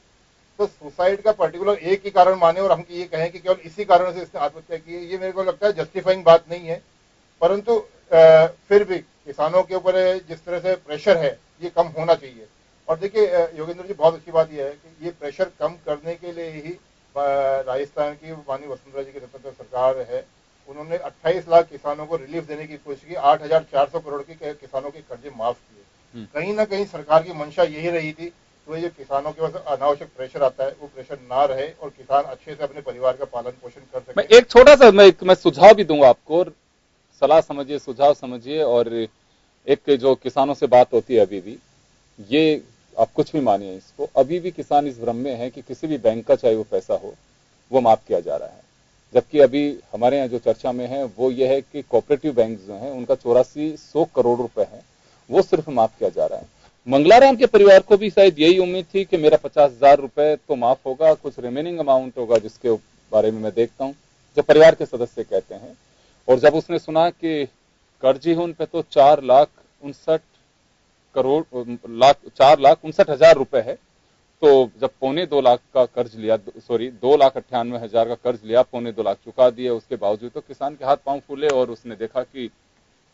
तो सुसाइड का पर्टिकुलर एक ही कारण माने और हम ये कहें कि केवल इसी कारण से इसने आत्महत्या की है, ये मेरे को लगता है जस्टिफाइंग बात नहीं है। परंतु फिर भी किसानों के ऊपर जिस तरह से प्रेशर है ये कम होना चाहिए। और देखिए योगेंद्र जी, बहुत अच्छी बात यह है कि ये प्रेशर कम करने के लिए ही राजस्थान की माननीय वसुंधरा जी की नेतृत्व सरकार है, उन्होंने 28 लाख किसानों को रिलीफ देने की कोशिश की, 8,400 करोड़ के किसानों के कर्जे माफ किए। कहीं ना कहीं सरकार की मंशा यही रही थी, तो ये किसानों के पास अनावश्यक प्रेशर आता है वो प्रेशर ना रहे और किसान अच्छे से अपने परिवार का पालन पोषण कर सके। मैं एक छोटा सा मैं सुझाव भी दूंगा आपको, सलाह समझिए, सुझाव समझिए। और एक जो किसानों से बात होती है अभी भी, ये आप कुछ भी मानिए इसको, अभी भी किसान इस भ्रम में है कि किसी भी बैंक का चाहे वो पैसा हो वो माफ किया जा रहा है। जबकि अभी हमारे यहाँ जो चर्चा में है वो ये है कि कोऑपरेटिव बैंक जो हैं उनका 8400 करोड़ रुपए है वो सिर्फ माफ किया जा रहा है। मंगलाराम के परिवार को भी शायद यही उम्मीद थी कि मेरा 50,000 रुपए तो माफ होगा, कुछ रिमेनिंग अमाउंट होगा जिसके बारे में मैं देखता हूं जो परिवार के सदस्य कहते हैं। और जब उसने सुना कि कर्ज ही उन पे तो 4,59,000 रुपए है। तो जब 2.25 लाख का कर्ज लिया, 2,98,000 का कर्ज लिया, 2.25 लाख चुका दिए, उसके बावजूद तो किसान के हाथ पांव फूले और उसने देखा कि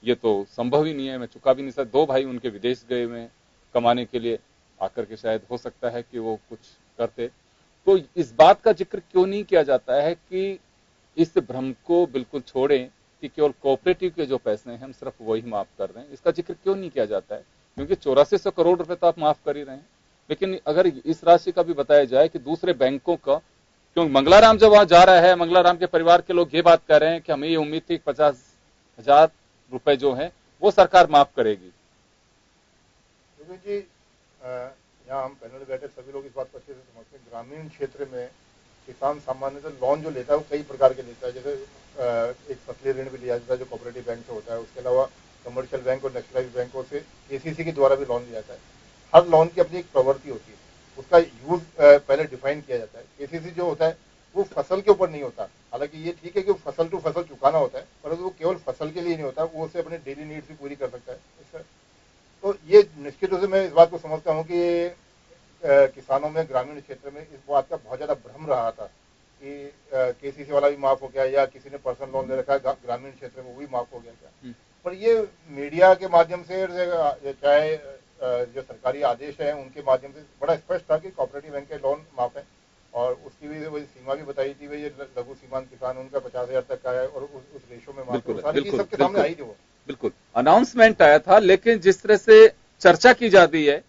ये तो संभव ही नहीं है, मैं चुका भी नहीं सकता। 2 भाई उनके विदेश गए हुए कमाने के लिए, आकर के शायद हो सकता है कि वो कुछ करते। तो इस बात का जिक्र क्यों नहीं किया जाता है कि इस भ्रम को बिल्कुल छोड़ें कि केवल कोऑपरेटिव के जो पैसे हैं हम सिर्फ वही माफ कर रहे हैं, इसका जिक्र क्यों नहीं किया जाता है? क्योंकि 8400 करोड़ रुपए तो आप माफ कर ही रहे हैं, लेकिन अगर इस राशि का भी बताया जाए कि दूसरे बैंकों का, क्योंकि मंगलाराम जब वहां जा रहा है, मंगलाराम के परिवार के लोग ये बात कह रहे हैं कि हमें ये उम्मीद थी 50,000 रुपए जो है वो सरकार माफ करेगी। जी, यहाँ हम पैनल बैठे सभी लोग इस बात को अच्छे से समझते हैं, ग्रामीण क्षेत्र में किसान सामान्यतः लोन जो लेता है वो कई प्रकार के लेता है। जैसे एक फसली ऋण भी लिया जाता है जो कोऑपरेटिव बैंक से होता है, उसके अलावा कमर्शियल बैंक और नेशनलाइज्ड बैंकों से केसीसी के द्वारा भी लोन लिया जाता है। हर लोन की अपनी एक प्रवृत्ति होती है, उसका यूज पहले डिफाइन किया जाता है। केसीसी जो होता है वो फसल के ऊपर नहीं होता, हालांकि ये ठीक है कि फसल टू फसल चुकाना होता है, परंतु वो केवल फसल के लिए नहीं होता, वो उसे अपने डेली नीड्स भी पूरी कर सकता है। तो ये निश्चित रूप से मैं इस बात को समझता हूँ कि किसानों में ग्रामीण क्षेत्र में इस बात का बहुत ज्यादा भ्रम रहा था कि केसीसी वाला भी माफ हो गया या किसी ने पर्सनल लोन ले रखा है ग्रामीण क्षेत्र में वो भी माफ हो गया क्या। पर ये मीडिया के माध्यम से चाहे जो सरकारी आदेश है उनके माध्यम से बड़ा स्पष्ट था कि कोऑपरेटिव बैंक के लोन माफ है, और उसकी भी वही सीमा भी बताई थी, वही लघु सीमांत किसान उनका 50,000 तक का है और उस रेशो में माफ है। सारी चीज सबके सामने आई थी, वो बिल्कुल अनाउंसमेंट आया था। लेकिन जिस तरह से चर्चा की जाती है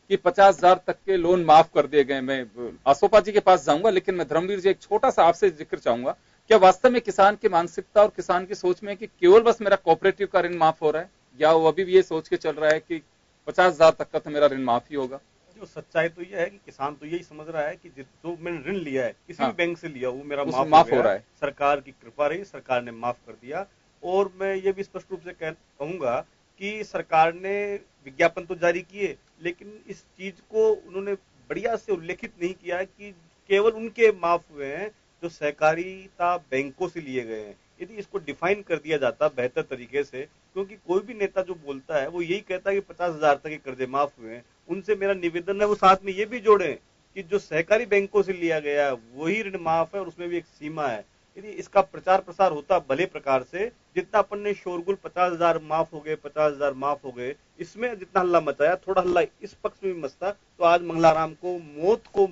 कि 50,000 तक के लोन माफ कर दिए गए, मैं आसोपा जी के पास जाऊंगा, लेकिन मैं धर्मवीर जी एक छोटा सा आपसे जिक्र चाहूंगा, क्या वास्तव में किसान की मानसिकता और किसान की सोच में है कि केवल बस मेरा कोऑपरेटिव का ऋण माफ हो रहा है, या वो अभी भी ये सोच के चल रहा है कि 50,000 तक का तो मेरा ऋण माफ ही होगा? जो सच्चाई तो यह है कि किसान तो यही समझ रहा है कि जो मैंने ऋण लिया है किसी भी बैंक से लिया वो मेरा माफ हो रहा है, सरकार की कृपा रही, सरकार ने माफ कर दिया। और मैं ये भी स्पष्ट रूप से कहूंगा कि सरकार ने विज्ञापन तो जारी किए, लेकिन इस चीज को उन्होंने बढ़िया से उल्लेखित नहीं किया कि केवल उनके माफ हुए हैं जो सहकारिता बैंकों से लिए गए हैं। यदि इसको डिफाइन कर दिया जाता बेहतर तरीके से, क्योंकि कोई भी नेता जो बोलता है वो यही कहता है कि 50,000 तक के कर्जे माफ हुए हैं, उनसे मेरा निवेदन है वो साथ में ये भी जोड़े कि जो सहकारी बैंकों से लिया गया है वही ऋण माफ है और उसमें भी एक सीमा है। यदि इसका प्रचार प्रसार होता भले प्रकार से, जितना अपन ने शोरगुल 50,000 माफ हो गए 50,000 माफ हो गए इसमें जितना हल्ला मचाया, थोड़ा हल्ला इस पक्ष में भी मचता तो आज मंगलाराम को मौत को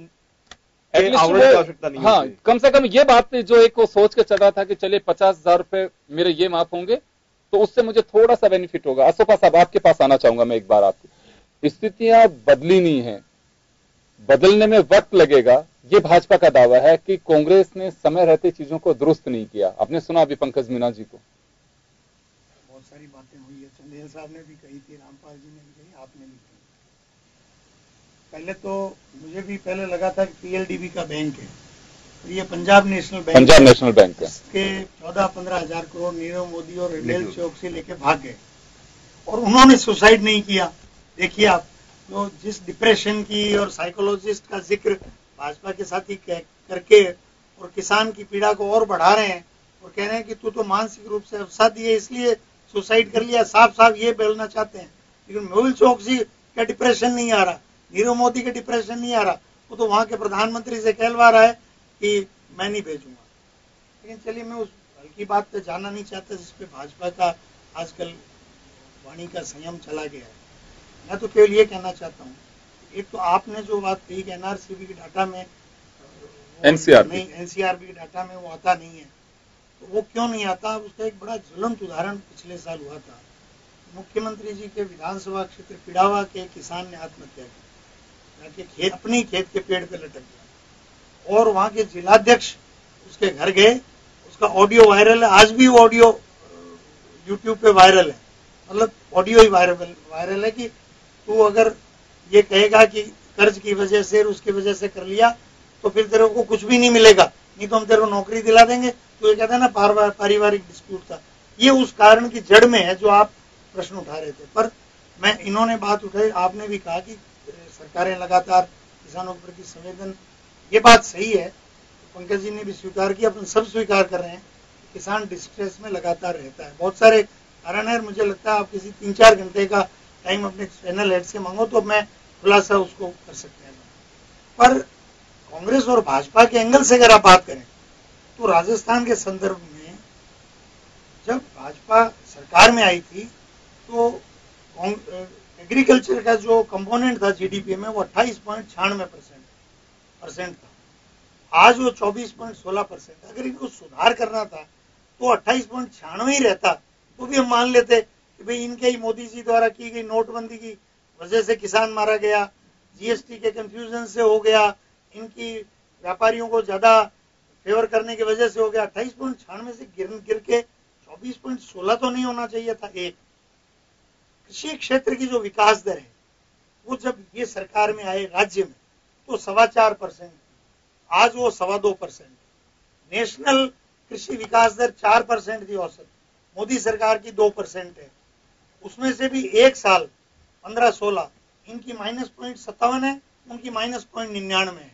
आवश्यकता नहीं। हाँ, कम से कम ये बात जो एक वो सोच के चल रहा था कि चले 50,000 रुपए मेरे ये माफ होंगे तो उससे मुझे थोड़ा सा बेनिफिट होगा। आसोपा साहब आपके पास आना चाहूंगा मैं एक बार। आपकी स्थितियां बदली नहीं है, बदलने में वक्त लगेगा, ये भाजपा का दावा है कि कांग्रेस ने समय रहते चीजों को दुरुस्त नहीं किया। आपने सुना अभी पंकज मीना जी को, बहुत सारी बातें हुई है, चंदेल साहब ने भी कही थी, रामपाल जी ने भी कही, आपने भी कही। पहले तो मुझे भी पहले लगा था कि पीएलडीबी का बैंक है, तो ये पंजाब नेशनल बैंक है। इसके 14-15 हजार करोड़ नीरव मोदी और रिलेल चौकसी लेके भाग गए और उन्होंने सुसाइड नहीं किया। देखिए आप, जो जिस डिप्रेशन की और साइकोलॉजिस्ट का जिक्र भाजपा के साथी करके और किसान की पीड़ा को और बढ़ा रहे हैं और कह रहे हैं कि तू तो मानसिक रूप से अवसादी है इसलिए सुसाइड कर लिया, साफ साफ ये बोलना चाहते हैं। लेकिन मेहुल चौकसी का डिप्रेशन नहीं आ रहा, नीरव मोदी का डिप्रेशन नहीं आ रहा, वो तो वहां के प्रधानमंत्री से कहलवा रहा है कि मैं नहीं भेजूंगा। लेकिन चलिए, मैं उस हल्की बात पे जाना नहीं चाहता जिसपे भाजपा का आजकल वाणी का संयम चला गया है। मैं तो केवल ये कहना चाहता हूँ, एक तो आपने जो बात कही कि एनआरसीबी के डाटा में एनसीआरबी के डाटा में वो आता नहीं है, तो वो क्यों नहीं आता? उसका एक बड़ा ज्वलंत उदाहरण पिछले साल हुआ था। मुख्यमंत्री जी के विधानसभा क्षेत्र पिड़ावा के किसान ने आत्महत्या की, अपनी खेत के पेड़ पे लटक गया और वहां के जिलाध्यक्ष उसके घर गए, उसका ऑडियो वायरल है, आज भी वो ऑडियो यूट्यूब पे वायरल है, मतलब ऑडियो ही वायरल है कि तू अगर ये कहेगा कि कर्ज की वजह से उसकी वजह से कर लिया तो फिर तेरे को कुछ भी नहीं मिलेगा, नहीं तो हम तेरे को नौकरी दिला देंगे। तो ये कहता है ना पारिवारिक डिस्प्यूट था, ये उस कारण की जड़ में है जो आप प्रश्न उठा रहे थे। पर मैं इन्होंने बात उठाई, आपने भी कहा कि सरकारें लगातार किसानों के प्रति संवेदन, ये बात सही है, पंकज जी ने भी स्वीकार किया, अपन सब स्वीकार कर रहे हैं, किसान डिस्ट्रेस में लगातार रहता है। बहुत सारे कारण है, मुझे लगता है आप किसी 3-4 घंटे का टाइम अपने चैनल हेड से मांगो तो मैं खुलासा उसको कर सकते हैं। पर कांग्रेस और भाजपा के एंगल से अगर आप बात करें तो राजस्थान के संदर्भ में जब भाजपा सरकार में आई थी तो एग्रीकल्चर का जो कंपोनेंट था जीडीपी में वो 28.96% था। आज वो 24.16%। अगर इनको सुधार करना था तो 28.96 ही रहता तो भी हम मान लेते कि भाई इनके ही मोदी जी द्वारा की गई नोटबंदी की वजह से किसान मारा गया, जीएसटी के कंफ्यूजन से हो गया, इनकी व्यापारियों को ज्यादा फेवर करने की वजह से हो गया। 28.96 से गिर के 24.16 तो नहीं होना चाहिए था। एक कृषि क्षेत्र की जो विकास दर है वो जब ये सरकार में आए राज्य में तो 4.25%, आज वो 2.25%। नेशनल कृषि विकास दर 4% थी औसत, मोदी सरकार की 2% है। उसमें से भी एक साल 15-16 इनकी -0.57 है, उनकी -0.99 है।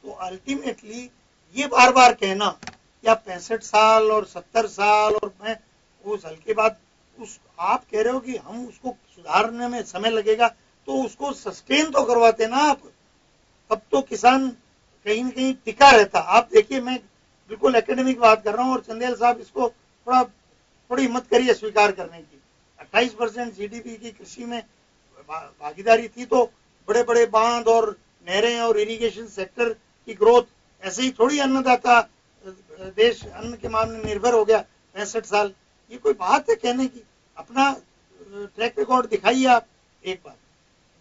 तो अल्टीमेटली ये बार बार कहना या 65 साल और 70 साल और मैं उस हल्के बाद उस आप कह रहे हो कि हम उसको सुधारने में समय लगेगा तो उसको सस्टेन तो करवाते ना आप, तब तो किसान कहीं न कहीं टिका रहता। आप देखिए, मैं बिल्कुल एकेडमिक बात कर रहा हूं और चंदेल साहब इसको थोड़ी हिम्मत करिए स्वीकार करने की। 28% जीडीपी की कृषि में भागीदारी थी तो बड़े बड़े बांध और नहरें और इरिगेशन सेक्टर की ग्रोथ, ऐसे ही थोड़ी अन्नदाता देश अन्न के मामले में निर्भर हो गया 65 साल। ये कोई बात है कहने की? अपना ट्रैक रिकॉर्ड दिखाइए आप। एक बात।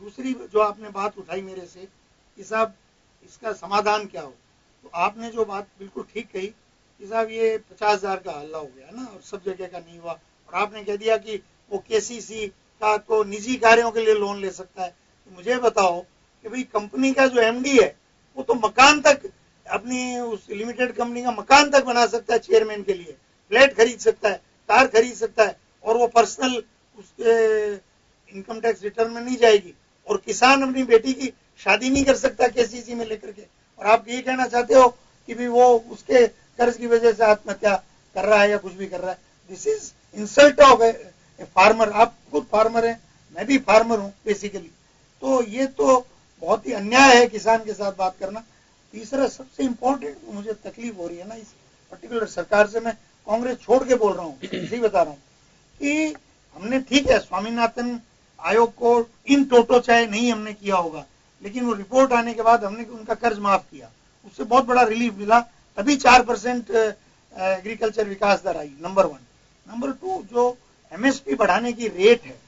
दूसरी जो आपने बात उठाई मेरे से कि साहब इसका समाधान क्या हो, तो आपने जो बात बिल्कुल ठीक कही कि साहब ये 50,000 का हल्ला हो गया ना और सब जगह का नहीं हुआ, और आपने कह दिया कि वो केसीसी का तो निजी कार्यों के लिए लोन ले सकता है। तो मुझे बताओ कि भाई कंपनी का जो एमडी है वो तो मकान तक अपनी उस लिमिटेड कंपनी का मकान तक बना सकता है, चेयरमैन के लिए फ्लैट खरीद सकता है, कार खरीद सकता है, और वो पर्सनल उसके इनकम टैक्स रिटर्न में नहीं जाएगी। और किसान अपनी बेटी की शादी नहीं कर सकता केसीसी में लेकर के, और आप ये कहना चाहते हो कि भी वो उसके कर्ज की वजह से आत्महत्या कर रहा है या कुछ भी कर रहा है। This is insult of a farmer. आप खुद फार्मर हैं, मैं भी फार्मर हूं बेसिकली। तो ये तो बहुत ही अन्याय है किसान के साथ बात करना। तीसरा सबसे इंपॉर्टेंट मुझे तकलीफ हो रही है ना इस पर्टिकुलर सरकार से, मैं कांग्रेस छोड़ के बोल रहा हूँ, इसी बता रहा हूँ कि हमने ठीक है स्वामीनाथन आयोग को इन टोटो चाहे नहीं हमने किया होगा, लेकिन वो रिपोर्ट आने के बाद हमने उनका कर्ज माफ किया, उससे बहुत बड़ा रिलीफ मिला, तभी 4% एग्रीकल्चर विकास दर आई। नंबर 1। नंबर 2, जो एमएसपी बढ़ाने की रेट है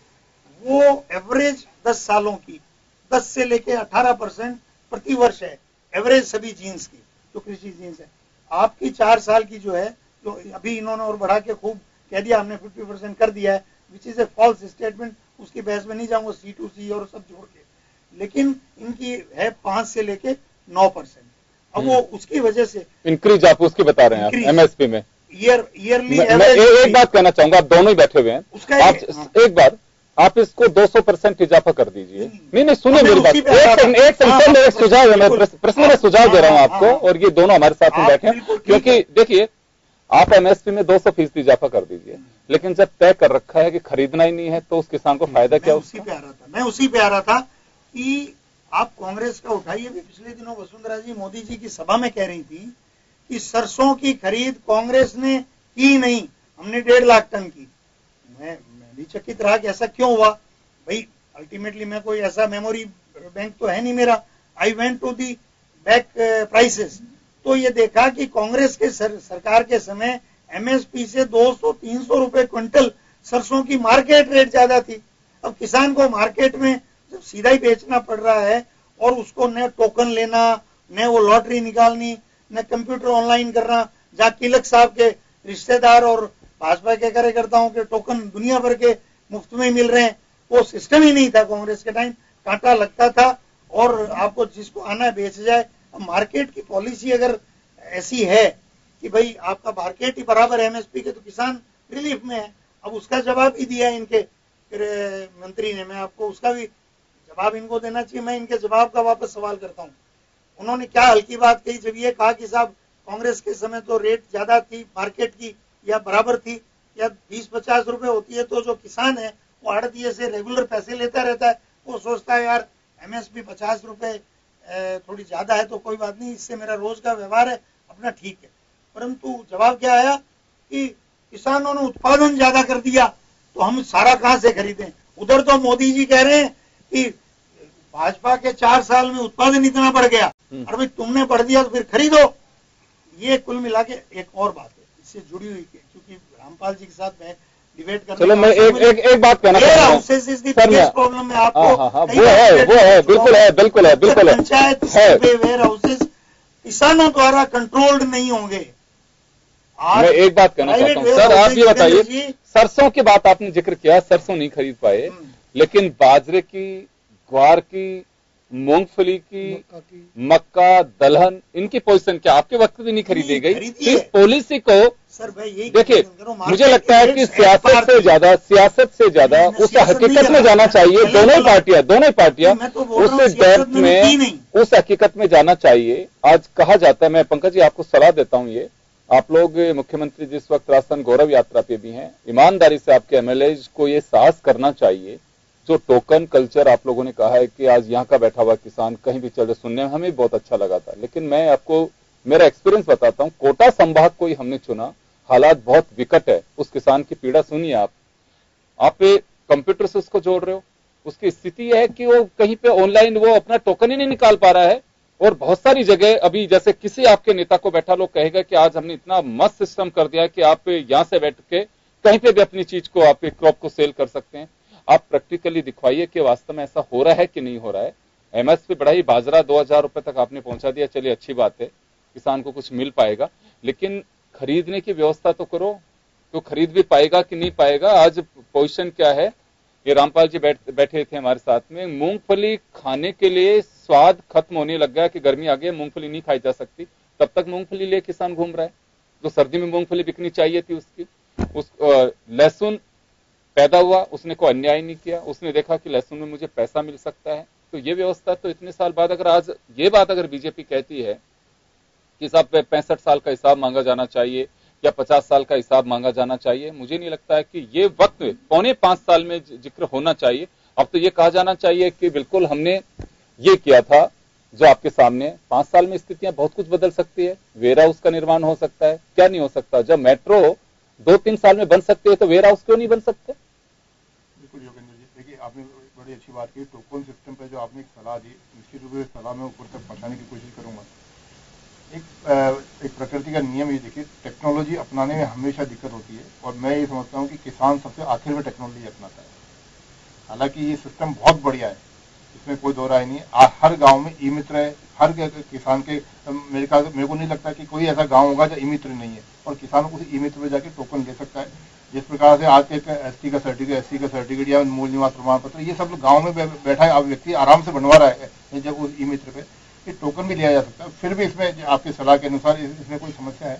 वो एवरेज 10 सालों की 10 से लेके 18% प्रति वर्ष है, एवरेज सभी जीन्स की जो कृषि जीन्स है। आपकी 4 साल की जो है, जो अभी इन्होंने और बढ़ा के खूब कह दिया हमने 50% कर दिया है, which is a false statement, उसकी बहस में नहीं जाऊंगा, C2C और सब जोड़ के, लेकिन इनकी है 5 से लेके 9%। अब वो उसकी वजह से इंक्रीज आप उसकी बता रहे हैं एमएसपी में ईयरली। मैं एक बात कहना चाहूंगा, आप दोनों ही बैठे हुए हैं, आप एक बार आप इसको 200% इजाफा कर दीजिए। नहीं सुनिए मेरी बात, एक सुझाव है, मैं प्रश्न में सुझाव दे रहा हूं आपको, और ये दोनों हमारे साथ में बैठे हैं, क्योंकि देखिए आप एमएसपी में 200% इजाफा कर दीजिए, लेकिन जब तय कर रखा है कि खरीदना ही नहीं है तो उस किसान को फायदा क्या? मैं उसी पे आ रहा था कि आप कांग्रेस का उठाइए भी। पिछले दिनों वसुंधरा जी मोदी जी की सभा में कह रही थी कि सरसों की खरीद कांग्रेस ने की नहीं, हमने 1.5 लाख टन की। मैं भी चकित रहा कि ऐसा क्यों हुआ। भाई अल्टीमेटली मैं कोई ऐसा मेमोरी बैंक तो है नहीं मेरा। I went to the back prices, तो ये देखा कि कांग्रेस के सरकार के समय एमएसपी से 200-300 रुपए क्विंटल सरसों की मार्केट रेट ज्यादा थी। अब किसान को मार्केट में जब सीधा ही बेचना पड़ रहा है और उसको न टोकन लेना, न वो लॉटरी निकालनी, न कंप्यूटर ऑनलाइन करना, जहाँ तिलक साहब के रिश्तेदार और भाजपा के कार्यकर्ताओं के टोकन दुनिया भर के मुफ्त में मिल रहे हैं, वो सिस्टम ही नहीं था कांग्रेस के टाइम। कांटा लगता था और आपको जिसको आना है बेच जाए। अब मार्केट की पॉलिसी अगर ऐसी है कि भाई आपका मार्केट ही बराबर एमएसपी के, तो किसान रिलीफ में है। अब उसका जवाब ही दिया इनके मंत्री ने, मैं आपको उसका भी जवाब इनको देना चाहिए। मैं इनके जवाब का वापस सवाल करता हूँ। उन्होंने क्या हल्की बात कही जब ये कहा कि साहब कांग्रेस के समय तो रेट ज्यादा थी मार्केट की या बराबर थी, या 20-50 रुपए होती है, तो जो किसान है वो आड़तिये से रेगुलर पैसे लेता रहता है। वो सोचता है यार MSP 50 रुपए थोड़ी ज्यादा है तो कोई बात नहीं, इससे मेरा रोज का व्यवहार है अपना ठीक है। परंतु जवाब क्या आया कि किसानों ने उत्पादन ज्यादा कर दिया तो हम सारा कहां से खरीदें। उधर तो मोदी जी कह रहे हैं कि भाजपा के 4 साल में उत्पादन इतना बढ़ गया, और भाई तुमने बढ़ दिया तो फिर खरीदो। ये कुल मिला के एक और बात है इससे जुड़ी हुई, क्योंकि रामपाल जी के साथ मैं डिबेट कर, चलो मैं एक बात कहना चाहता हूं सर, प्रॉब्लम में आपको वो है बिल्कुल है पंचायत वेयर हाउसेज किसानों द्वारा कंट्रोल्ड नहीं होंगे। मैं एक बात कहना चाहता हूं सर, आप ये बताइए, सरसों की बात आपने जिक्र किया, सरसों नहीं खरीद पाए, लेकिन बाजरे की, ग्वार की, मूंगफली की, मक्का, दलहन, इनकी पोजीशन क्या आपके वक्त भी नहीं खरीदी गई? इस पॉलिसी को सर भाई यही देखिए, मुझे लगता है कि सियासत से ज्यादा उस हकीकत में जाना चाहिए। दोनों ही पार्टियां उस डेप्थ में, उस हकीकत में जाना चाहिए। आज कहा जाता है, मैं पंकज जी आपको सलाह देता हूं, ये आप लोग मुख्यमंत्री जिस वक्त राजस्थान गौरव यात्रा पे भी हैं, ईमानदारी से आपके MLAs को ये साहस करना चाहिए। जो टोकन कल्चर आप लोगों ने कहा है कि आज यहाँ का बैठा हुआ किसान कहीं भी चले, सुनने में हमें बहुत अच्छा लगा था, लेकिन मैं आपको मेरा एक्सपीरियंस बताता हूँ। कोटा संभाग को ही हमने चुना, हालात बहुत विकट है, उस किसान की पीड़ा सुनिए आप कंप्यूटर से उसको जोड़ रहे हो, उसकी स्थिति है कि वो कहीं पे ऑनलाइन वो अपना टोकन ही नहीं निकाल पा रहा है। और बहुत सारी जगह अभी, जैसे किसी आपके नेता को बैठा लोग कहेगा कि आज हमने इतना मस्त सिस्टम कर दिया है कि आप यहां से बैठ के कहीं पे भी अपनी चीज को, आपके क्रॉप को सेल कर सकते हैं। आप प्रैक्टिकली दिखवाइए कि वास्तव में ऐसा हो रहा है कि नहीं हो रहा है। MSP बढ़ाई, बाजरा 2000 रुपए तक आपने पहुंचा दिया, चलिए अच्छी बात है, किसान को कुछ मिल पाएगा, लेकिन खरीदने की व्यवस्था तो करो, तो खरीद भी पाएगा कि नहीं पाएगा। आज पोजीशन क्या है, ये रामपाल जी बैठे थे हमारे साथ में, मूंगफली खाने के लिए स्वाद खत्म होने लग गया कि गर्मी आ गई, मूंगफली नहीं खाई जा सकती, तब तक मूंगफली लिए किसान घूम रहा है। जो सर्दी में मूंगफली बिकनी चाहिए थी उसकी, लहसुन पैदा हुआ, उसने कोई अन्याय नहीं किया, उसने देखा कि लहसुन में मुझे पैसा मिल सकता है। तो ये व्यवस्था तो इतने साल बाद, अगर आज ये बात अगर बीजेपी कहती है कि साहब 65 साल का हिसाब मांगा जाना चाहिए या 50 साल का हिसाब मांगा जाना चाहिए, मुझे नहीं लगता है कि ये वक्त 4.25 साल में जिक्र होना चाहिए। अब तो ये कहा जाना चाहिए कि बिल्कुल हमने ये किया था जो आपके सामने, 5 साल में स्थितियां बहुत कुछ बदल सकती है। वेयर हाउस का निर्माण हो सकता है, क्या नहीं हो सकता? जब मेट्रो 2-3 साल में बन सकती है तो वेयर हाउस क्यों नहीं बन सकते? बिल्कुल योगेंद्र जी, देखिए आपने बड़ी अच्छी बात की। टोकन सिस्टम पे जो आपने एक सलाह दी, निश्चित रूप से सलाह में ऊपर तक पहुंचाने की कोशिश करूंगा। एक प्रकृति का नियम ये देखिए, टेक्नोलॉजी अपनाने में हमेशा दिक्कत होती है, और मैं ये समझता हूँ कि किसान सबसे आखिर में टेक्नोलॉजी अपनाता है। हालांकि ये सिस्टम बहुत बढ़िया है, इसमें कोई दो राय नहीं है। हर गांव में ई मित्र है, हर किसान के, मेरे को नहीं लगता कि कोई ऐसा गांव होगा जहाँ ई मित्र नहीं है, और किसानों को ई मित्र में जाके टोकन ले सकता है। जिस प्रकार से आज एक ST का सर्टिफिकेट, SC का सर्टिफिकेट या मूल निवास प्रमाण पत्र, ये सब गाँव में बैठा है, व्यक्ति आराम से बनवा रहा है। जब उस ई मित्र पे ये टोकन भी लिया जा सकता है। फिर भी इसमें आपकी सलाह के अनुसार इसमें कोई समस्या है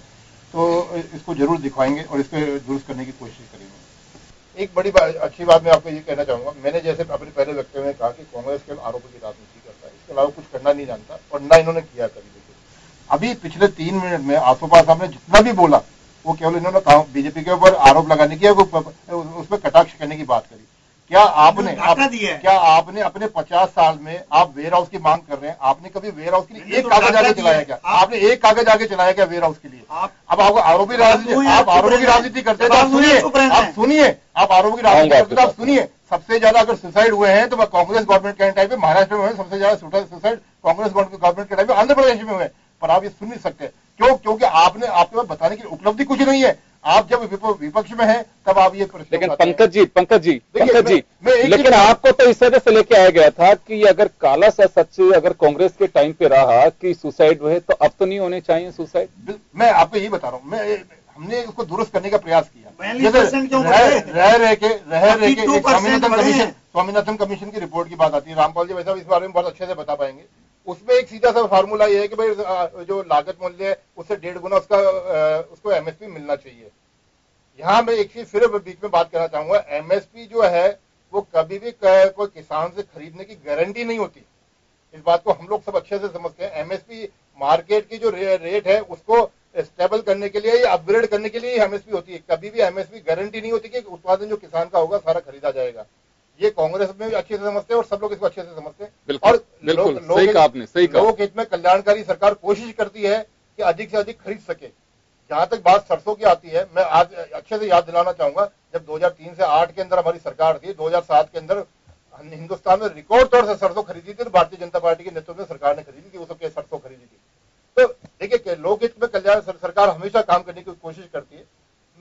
तो इसको जरूर दिखवाएंगे और इसको दुरुस्त करने की कोशिश करेंगे। एक बड़ी अच्छी बात मैं आपको ये कहना चाहूंगा, मैंने जैसे अपने पहले वक्तव्य में कहा कि कांग्रेस केवल आरोपों की राजनीति करता है, इसके अलावा कुछ करना नहीं जानता, और ना इन्होंने किया कभी। देखिए अभी पिछले 3 मिनट में आसोपास साहब ने जितना भी बोला वो केवल इन्होंने बीजेपी के ऊपर आरोप लगाने की, उसमें कटाक्ष करने की बात करी। क्या आपने अपने 50 साल में आप वेयर हाउस की मांग कर रहे हैं, आपने कभी वेयर हाउस के लिए एक कागज आगे चलाया क्या? आपने एक कागज आगे चलाया क्या वेयर हाउस के लिए? अब आपको आरोपी राजनीति, आप आरोपों की राजनीति करते हैं तो आप सुनिए, आप आरोपों की राजनीति करते तो आप सुनिए। सबसे ज्यादा अगर सुसाइड हुए हैं तो कांग्रेस गवर्नमेंट के टाइम पे महाराष्ट्र में हुए, सबसे ज्यादा सुसाइड कांग्रेस गवर्नमेंट के टाइम पे आंध्र प्रदेश में हुए, पर आप ये सुन नहीं सकते। क्यों? क्योंकि आपने, आपके पास बताने की उपलब्धि कुछ नहीं है। आप जब विपक्ष में हैं तब आप ये प्रश्न, लेकिन पंकज जी, लेकिन आपको तो इस वजह से लेके आया गया था कि अगर काला सा सच अगर कांग्रेस के टाइम पे रहा कि सुसाइड हुए, तो अब तो नहीं होने चाहिए सुसाइड। मैं आपको यही बता रहा हूँ, हमने उसको दुरुस्त करने का प्रयास किया। रह के स्वामीनाथन कमीशन की रिपोर्ट की बात आती है, रामपाल जी वैसा इस बारे में बहुत अच्छे से बता पाएंगे। उसमें एक सीधा सा फार्मूला ये है कि भाई जो लागत मूल्य है उससे 1.5 गुना उसको MSP मिलना चाहिए। यहाँ मैं एक चीज फिर बीच में बात करना चाहूंगा, MSP जो है वो कभी भी कोई किसान से खरीदने की गारंटी नहीं होती। इस बात को हम लोग सब अच्छे से समझते हैं। MSP मार्केट की जो रेट है उसको स्टेबल करने के लिए या अपग्रेड करने के लिए एमएसपी होती है। कभी भी एमएसपी गारंटी नहीं होती कि उत्पादन जो किसान का होगा सारा खरीदा जाएगा। ये कांग्रेस में भी अच्छे से समझते हैं और सब लोग इसको अच्छे से समझते हैं। और सही कहा आपने, सही कहा। लोक हित में कल्याणकारी सरकार कोशिश करती है कि अधिक से अधिक खरीद सके। जहां तक बात सरसों की आती है, मैं आज अच्छे से याद दिलाना चाहूंगा, जब 2003 से 8 के अंदर हमारी सरकार थी, 2007 के अंदर हिंदुस्तान में रिकॉर्ड तौर से सरसों खरीदी थी, तो भारतीय जनता पार्टी के नेतृत्व में सरकार ने खरीदी थी, वो सबके सरसों खरीदी थी। तो देखिए, लोकहित में कल्याण सरकार हमेशा काम करने की कोशिश करती है।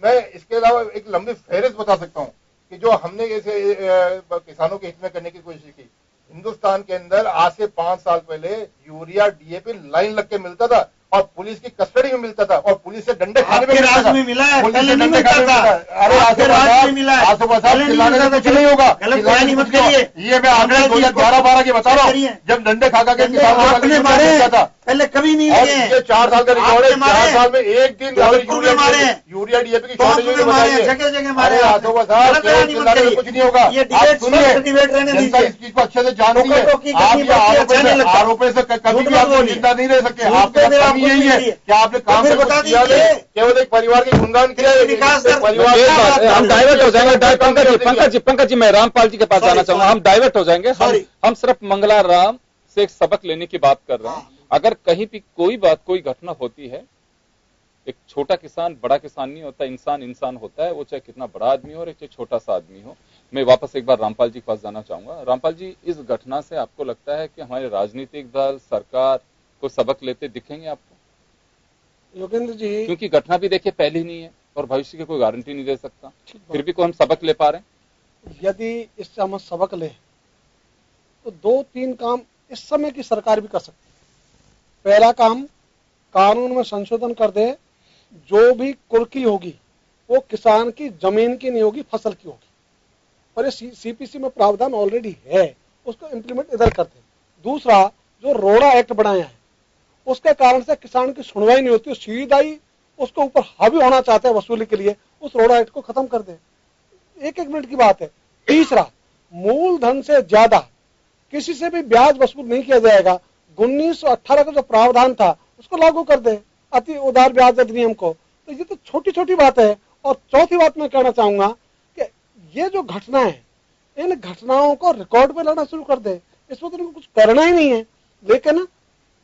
मैं इसके अलावा एक लंबी फहरिस्त बता सकता हूँ कि जो हमने ऐसे किसानों के हित में करने की कोशिश की। हिंदुस्तान के अंदर आज से 5 साल पहले यूरिया डीएपी लाइन लग के मिलता था और पुलिस की कस्टडी में मिलता था और पुलिस से डंडे खाने में मिला है। पुलिस से डंडे खाने में मिलता है। अरे आसोपास चिल्लाने से कुछ नहीं होगा। ये मैं आंकड़े 2011-12 के बता रहा हूँ, जब डंडे खा के किसानों था पहले कभी नहीं लगे। ये 4 साल का रिकॉर्ड है। 4 साल में एक दिन यूरिया डीएपी की शॉर्टेज मारे। आसोपास चिल्लाने से कुछ नहीं होगा। आप सुनिए, जनता इस चीज को अच्छे से जानती है। आप ये आरोपों से कभी भी आप जिंदा नहीं रह सकते। आपका यही है कि आपने काम बता दिया, केवल एक परिवार के गुणगान किया। हम डाइवर्ट हो जाएंगे। पंकज जी, मैं रामपाल जी के पास जाना चाहूंगा। हम डाइवर्ट हो जाएंगे। हम सिर्फ मंगला राम से एक सबक लेने की बात कर रहे हैं। अगर कहीं भी कोई घटना होती है, एक छोटा किसान बड़ा किसान नहीं होता, इंसान होता है, वो चाहे कितना बड़ा आदमी हो, चाहे छोटा सा आदमी हो। मैं वापस एक बार रामपाल जी के पास जाना चाहूंगा। रामपाल जी, इस घटना से आपको लगता है कि हमारे राजनीतिक दल, सरकार को सबक लेते दिखेंगे आपको? योगेंद्र जी, क्योंकि घटना भी देखिए पहली नहीं है और भविष्य की कोई गारंटी नहीं दे सकता, फिर भी कोई हम सबक ले पा रहे हैं? यदि इससे हम सबक ले तो 2-3 काम इस समय की सरकार भी कर सकती है। पहला काम, कानून में संशोधन कर दे, जो भी कुर्की होगी वो किसान की जमीन की नहीं होगी, फसल की होगी। और ये सीपीसी में प्रावधान ऑलरेडी है, उसको इम्प्लीमेंट इधर कर दे। दूसरा, जो रोड़ा एक्ट बनाया है उसके कारण से किसान की सुनवाई नहीं होती, सीधा ही उसके ऊपर हावी होना चाहते हैं वसूली के लिए, उस रोड़ा एक्ट को खत्म कर दे। एक मिनट की बात है। तीसरा, मूलधन से ज्यादा किसी से भी ब्याज वसूल नहीं किया जाएगा। 1918 का जो प्रावधान था उसको लागू कर दे, अति उदार ब्याज अधिनियम को। तो ये तो छोटी छोटी बात है। और चौथी बात मैं कहना चाहूंगा कि ये जो घटना है, इन घटनाओं को रिकॉर्ड पे लाना शुरू कर दे। इसमें तो उनको कुछ करना ही नहीं है। लेकिन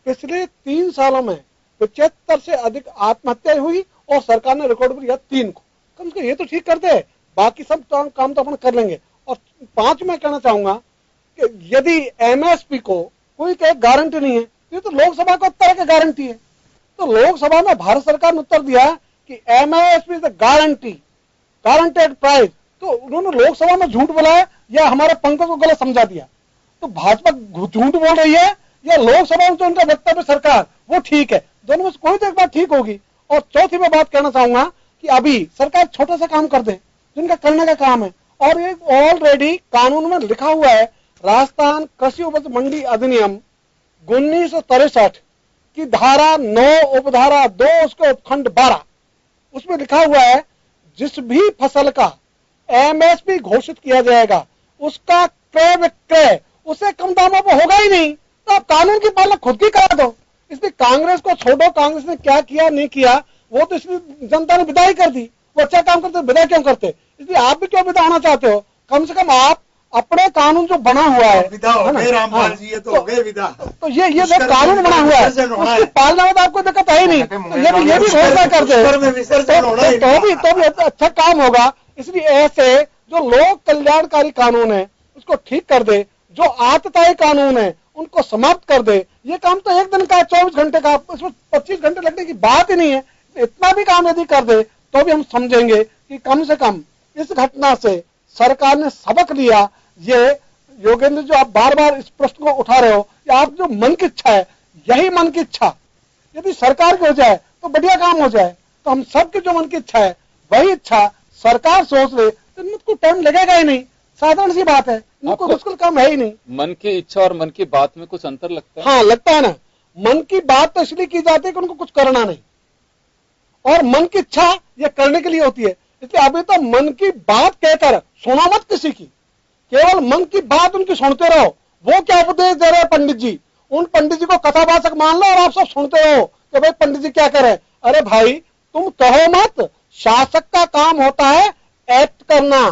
पिछले 3 सालों में 75 से अधिक आत्महत्याएं हुई और सरकार ने रिकॉर्ड पर लिया 3 को। कम से कम ये तो ठीक कर दे, बाकी सब काम तो अपन कर लेंगे। और 5 में कहना चाहूंगा कि यदि एमएसपी को कोई कहे गारंटी नहीं है, ये तो लोकसभा को उत्तर की गारंटी है। तो लोकसभा में भारत सरकार ने उत्तर दिया कि एमएसपी इज गारंटेड प्राइस। तो उन्होंने लोकसभा में झूठ बोला या हमारे पंकज को गलत समझा दिया? तो भाजपा झूठ बोल रही है या लोकसभा में जो उनका वक्तव्य सरकार वो ठीक है? दोनों में से कोई तो एक बात ठीक होगी। और चौथी में बात कहना चाहूंगा कि अभी सरकार छोटा सा काम कर दे, जिनका करने का काम है। और ये ऑलरेडी कानून में लिखा हुआ है, राजस्थान कृषि उपज मंडी अधिनियम 1963 की धारा 9 उपधारा 2 उसके उपखंड 12, उसमें लिखा हुआ है जिस भी फसल का एमएसपी घोषित किया जाएगा उसका क्रय विक्रय उससे कम दामों पर होगा ही नहीं। तो आप कानून की पालना खुद की करा दो। इसलिए कांग्रेस को छोड़ो, कांग्रेस ने क्या किया नहीं किया वो तो इसलिए जनता ने विदाई कर दी। वो अच्छा काम करते, विदा क्यों करते? इसलिए आप भी क्यों विदा होना चाहते हो? कम से कम आप अपने कानून जो बना हुआ है, रामपाल जी, ये तो हो गए विदा। तो ये जो कानून बना हुआ है उसकी पालना में तो आपको दिक्कत है ही नहीं। तो ये भी घोषणा कर दे तो भी अच्छा काम होगा। इसलिए ऐसे जो लोक कल्याणकारी कानून है उसको ठीक कर दे, जो आतताई कानून है उनको समाप्त कर दे। ये काम तो एक दिन का 24 घंटे का, इसमें 25 घंटे लगने की बात ही नहीं है। इतना भी काम यदि कर दे तो भी हम समझेंगे कि कम से कम इस घटना से सरकार ने सबक लिया। ये योगेंद्र, जो आप बार बार इस प्रश्न को उठा रहे हो, कि आप जो मन की इच्छा है, यही मन की इच्छा यदि सरकार की हो जाए तो बढ़िया काम हो जाए। तो हम सबकी जो मन की इच्छा है वही इच्छा सरकार सोच ले तो इनको टाइम लगेगा ही नहीं। साधारण सी बात है, इनको मुश्किल काम है ही नहीं। मन की इच्छा और मन की बात में कुछ अंतर लगता है? हाँ, लगता है ना। मन की बात तो इसलिए की जाती है कि उनको कुछ करना नहीं, और मन की इच्छा ये करने के लिए होती है। इसलिए अभी तो मन की बात कहकर सुना मत किसी की, केवल मन की बात उनकी सुनते रहो। वो क्या उपदेश दे रहे हैं पंडित जी, उन पंडित जी को कथावाचक मान लो और आप सब सुनते रहो कि भाई पंडित जी क्या कह रहे हैं। अरे भाई तुम कहो मत, शासक का काम होता है एक्ट करना,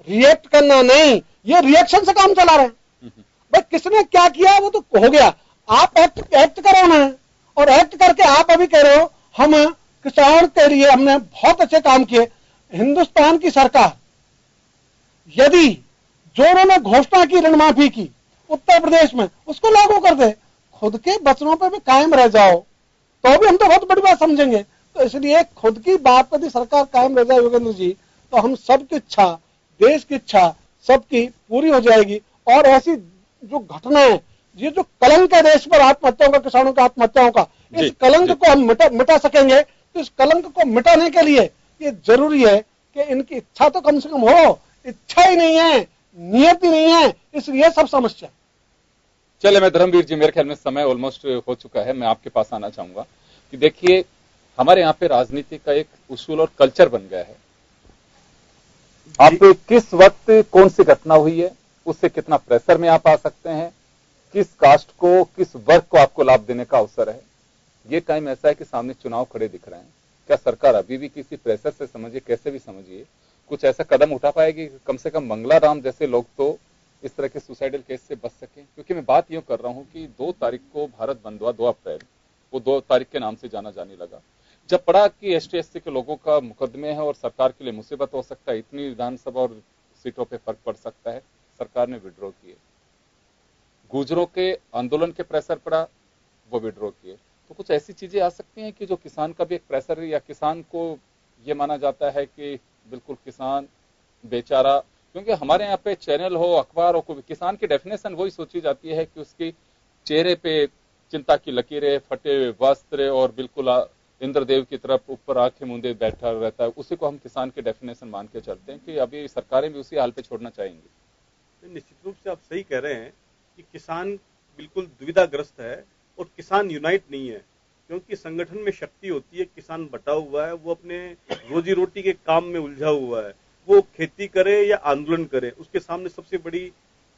रिएक्ट करना नहीं। ये रिएक्शन से काम चला रहे हैं। भाई किसने क्या किया वो तो हो गया, आप एक्ट करो ना। और एक्ट करके आप अभी कह रहे हो हम किसान के लिए हमने बहुत अच्छे काम किए। हिंदुस्तान की सरकार यदि जो उन्होंने घोषणा की ऋण माफी की उत्तर प्रदेश में, उसको लागू कर दे, खुद के वचनों पर भी कायम रह जाओ, तो भी हम तो बहुत बड़ी बात समझेंगे। तो इसलिए खुद की बात पर भी सरकार कायम रह जाए योगेंद्र जी, तो हम सबकी इच्छा, देश की इच्छा सबकी पूरी हो जाएगी। और ऐसी जो घटनाएं, ये जो कलंक है देश पर आत्महत्याओं का, किसानों की आत्महत्याओं का, इस कलंक को हम मिटा सकेंगे। तो इस कलंक को मिटाने के लिए ये जरूरी है कि इनकी इच्छा तो कम से कम हो। इच्छा ही नहीं है, नियत ही नहीं है, इसलिए सब समस्या। चले मैं धर्मवीर जी, मेरे ख्याल में समय ऑलमोस्ट हो चुका है, मैं आपके पास आना चाहूंगा कि देखिए हमारे यहाँ पे राजनीति का एक उसूल और कल्चर बन गया है। आप किस वक्त कौन सी घटना हुई है, उससे कितना प्रेशर में आप आ सकते हैं, किस कास्ट को, किस वर्ग को आपको लाभ देने का अवसर है। ये टाइम ऐसा है कि सामने चुनाव खड़े दिख रहे हैं। क्या सरकार अभी भी किसी प्रेशर से, समझिए कैसे भी समझिए, कुछ ऐसा कदम उठा पाएगी कम से कम मंगला राम जैसे लोग तो इस तरह के सुसाइडल केस से बच सकें? क्योंकि मैं बात यूं कर रहा हूं कि 2 तारीख को भारत बंद हुआ, 2 अप्रैल, वो 2 तारीख के नाम से जाना जाने लगा। जब पड़ा कि ST/SC के लोगों का मुकदमे है और सरकार के लिए मुसीबत हो सकता है, इतनी विधानसभा और सीटों पे फर्क पड़ सकता है, सरकार ने विड्रॉ किए। गुजरों के आंदोलन के प्रेशर पड़ा, वो विड्रॉ किए। तो कुछ ऐसी चीजें आ सकती हैं कि जो किसान का भी एक प्रेशर है, या किसान को ये माना जाता है कि बिल्कुल किसान बेचारा, क्योंकि हमारे यहाँ पे चैनल हो, अखबार हो, कोई किसान की डेफिनेशन वही सोची जाती है कि उसकी चेहरे पे चिंता की लकीरें, फटे हुए वस्त्र और बिल्कुल इंद्रदेव की तरफ ऊपर आंखें मूंदे बैठा रहता है, उसी को हम किसान की डेफिनेशन मान के चलते हैं कि अभी सरकारें भी उसी हाल पे छोड़ना चाहेंगी। निश्चित रूप से आप सही कह रहे हैं कि किसान बिल्कुल दुविधाग्रस्त है और किसान यूनाइट नहीं है, क्योंकि संगठन में शक्ति होती है, किसान बटा हुआ है, वो अपने रोजी रोटी के काम में उलझा हुआ है, वो खेती करे या आंदोलन करे, उसके सामने सबसे बड़ी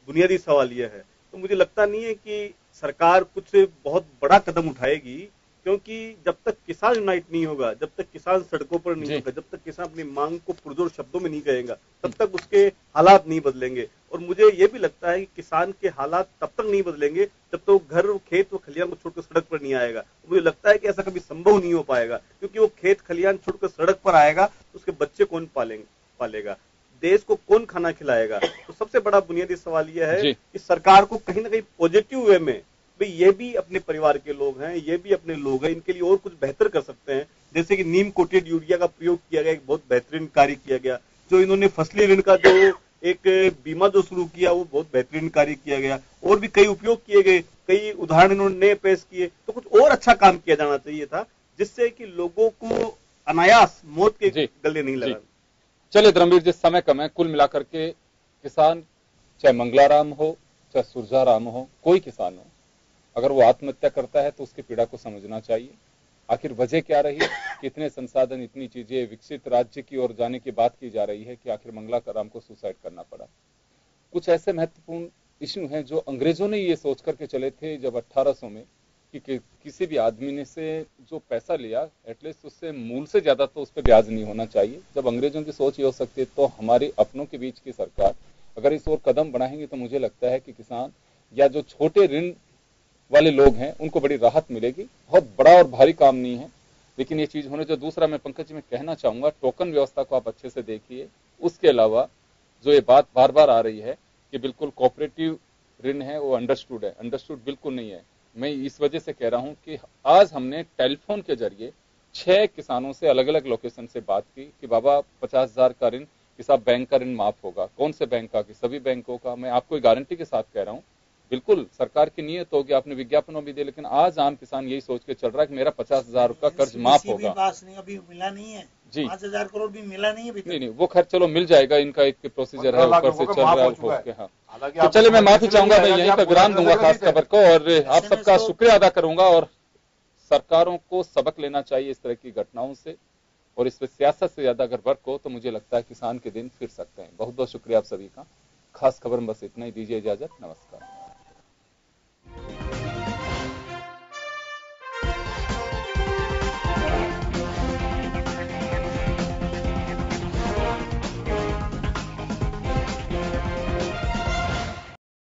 बुनियादी सवाल यह है। तो मुझे लगता नहीं है कि सरकार कुछ बहुत बड़ा कदम उठाएगी, क्योंकि जब तक किसान यूनाइट नहीं होगा, जब तक किसान सड़कों पर नहीं होगा, जब तक किसान अपनी मांग को पुरजोर शब्दों में नहीं कहेगा, तब तक उसके हालात नहीं बदलेंगे। और मुझे ये भी लगता है कि किसान के हालात तब तक नहीं बदलेंगे जब तक वो घर, खेत व खलियान को छोड़कर सड़क पर नहीं आएगा। मुझे लगता है कि ऐसा कभी संभव नहीं हो पाएगा, क्योंकि वो खेत खलियान छोड़कर सड़क पर आएगा तो उसके बच्चे कौन पालेगा, देश को कौन खाना खिलाएगा। तो सबसे बड़ा बुनियादी सवाल यह है कि सरकार को कहीं ना कहीं पॉजिटिव वे में, भाई ये भी अपने परिवार के लोग हैं, ये भी अपने लोग हैं, इनके लिए और कुछ बेहतर कर सकते हैं। जैसे कि नीम कोटेड यूरिया का प्रयोग किया गया, एक बहुत बेहतरीन कार्य किया गया। जो इन्होंने फसली ऋण का जो एक बीमा जो शुरू किया, वो बहुत बेहतरीन कार्य किया गया। और भी कई उपयोग किए गए, कई उदाहरण इन्होंने पेश किए। तो कुछ और अच्छा काम किया जाना चाहिए था, जिससे कि लोगों को अनायास मौत के गले नहीं लगा। चलिए धर्मवीर जी, समय कम है, कुल मिलाकर के किसान, चाहे मंगलाराम हो, चाहे सुरजाराम हो, कोई किसान हो, अगर वो आत्महत्या करता है तो उसकी पीड़ा को समझना चाहिए। आखिर वजह क्या रही कि इतने संसाधन, इतनी चीजें, विकसित राज्य की ओर जाने की बात की जा रही है कि आखिर मंगलाराम को सुसाइड करना पड़ा। कुछ ऐसे महत्वपूर्ण इश्यू हैं जो अंग्रेजों ने ये सोच करके चले थे जब 1800 में कि किसी भी आदमी ने से जो पैसा लिया, एटलीस्ट उससे मूल से ज्यादा तो उस पर ब्याज नहीं होना चाहिए। जब अंग्रेजों की सोच ये हो सकती है, तो हमारे अपनों के बीच की सरकार अगर इस ओर कदम बढ़ाएंगे तो मुझे लगता है कि किसान या जो छोटे ऋण वाले लोग हैं उनको बड़ी राहत मिलेगी। बहुत बड़ा और भारी काम नहीं है, लेकिन ये चीज होने। जो दूसरा मैं पंकज जी में कहना चाहूंगा, टोकन व्यवस्था को आप अच्छे से देखिए। उसके अलावा जो ये बात बार बार आ रही है कि बिल्कुल कोऑपरेटिव ऋण है, वो अंडरस्टूड है, अंडरस्टूड बिल्कुल नहीं है। मैं इस वजह से कह रहा हूं कि आज हमने टेलीफोन के जरिए 6 किसानों से अलग अलग लोकेशन से बात की कि बाबा 50,000 का ऋण, कि साहब बैंक का ऋण माफ होगा। कौन से बैंक का? कि सभी बैंकों का। मैं आपको गारंटी के साथ कह रहा हूं, बिल्कुल सरकार की नीयत होगी, आपने विज्ञापनों भी दिए, लेकिन आज आम किसान यही सोच के चल रहा है कि मेरा 50,000 का कर्ज माफ होगा। पास नहीं, अभी मिला नहीं है जी, 5,000 करोड़ भी मिला नहीं है। नहीं, वो खैर चलो मिल जाएगा, इनका एक प्रोसीजर है, ऊपर से चल रहा है। हाँ, तो चलिए मैं माफी चाहूंगा, मैं यहीं पर विराम दूंगा खास खबर को, और आप सबका शुक्रिया अदा करूंगा। और सरकारों को सबक लेना चाहिए इस तरह की घटनाओं से, और इस पर सियासत से ज्यादा अगर वर्क हो तो मुझे लगता है किसान के दिन फिर सकते हैं। बहुत बहुत शुक्रिया आप सभी का। खास खबर में बस इतना ही, दीजिए इजाजत, नमस्कार।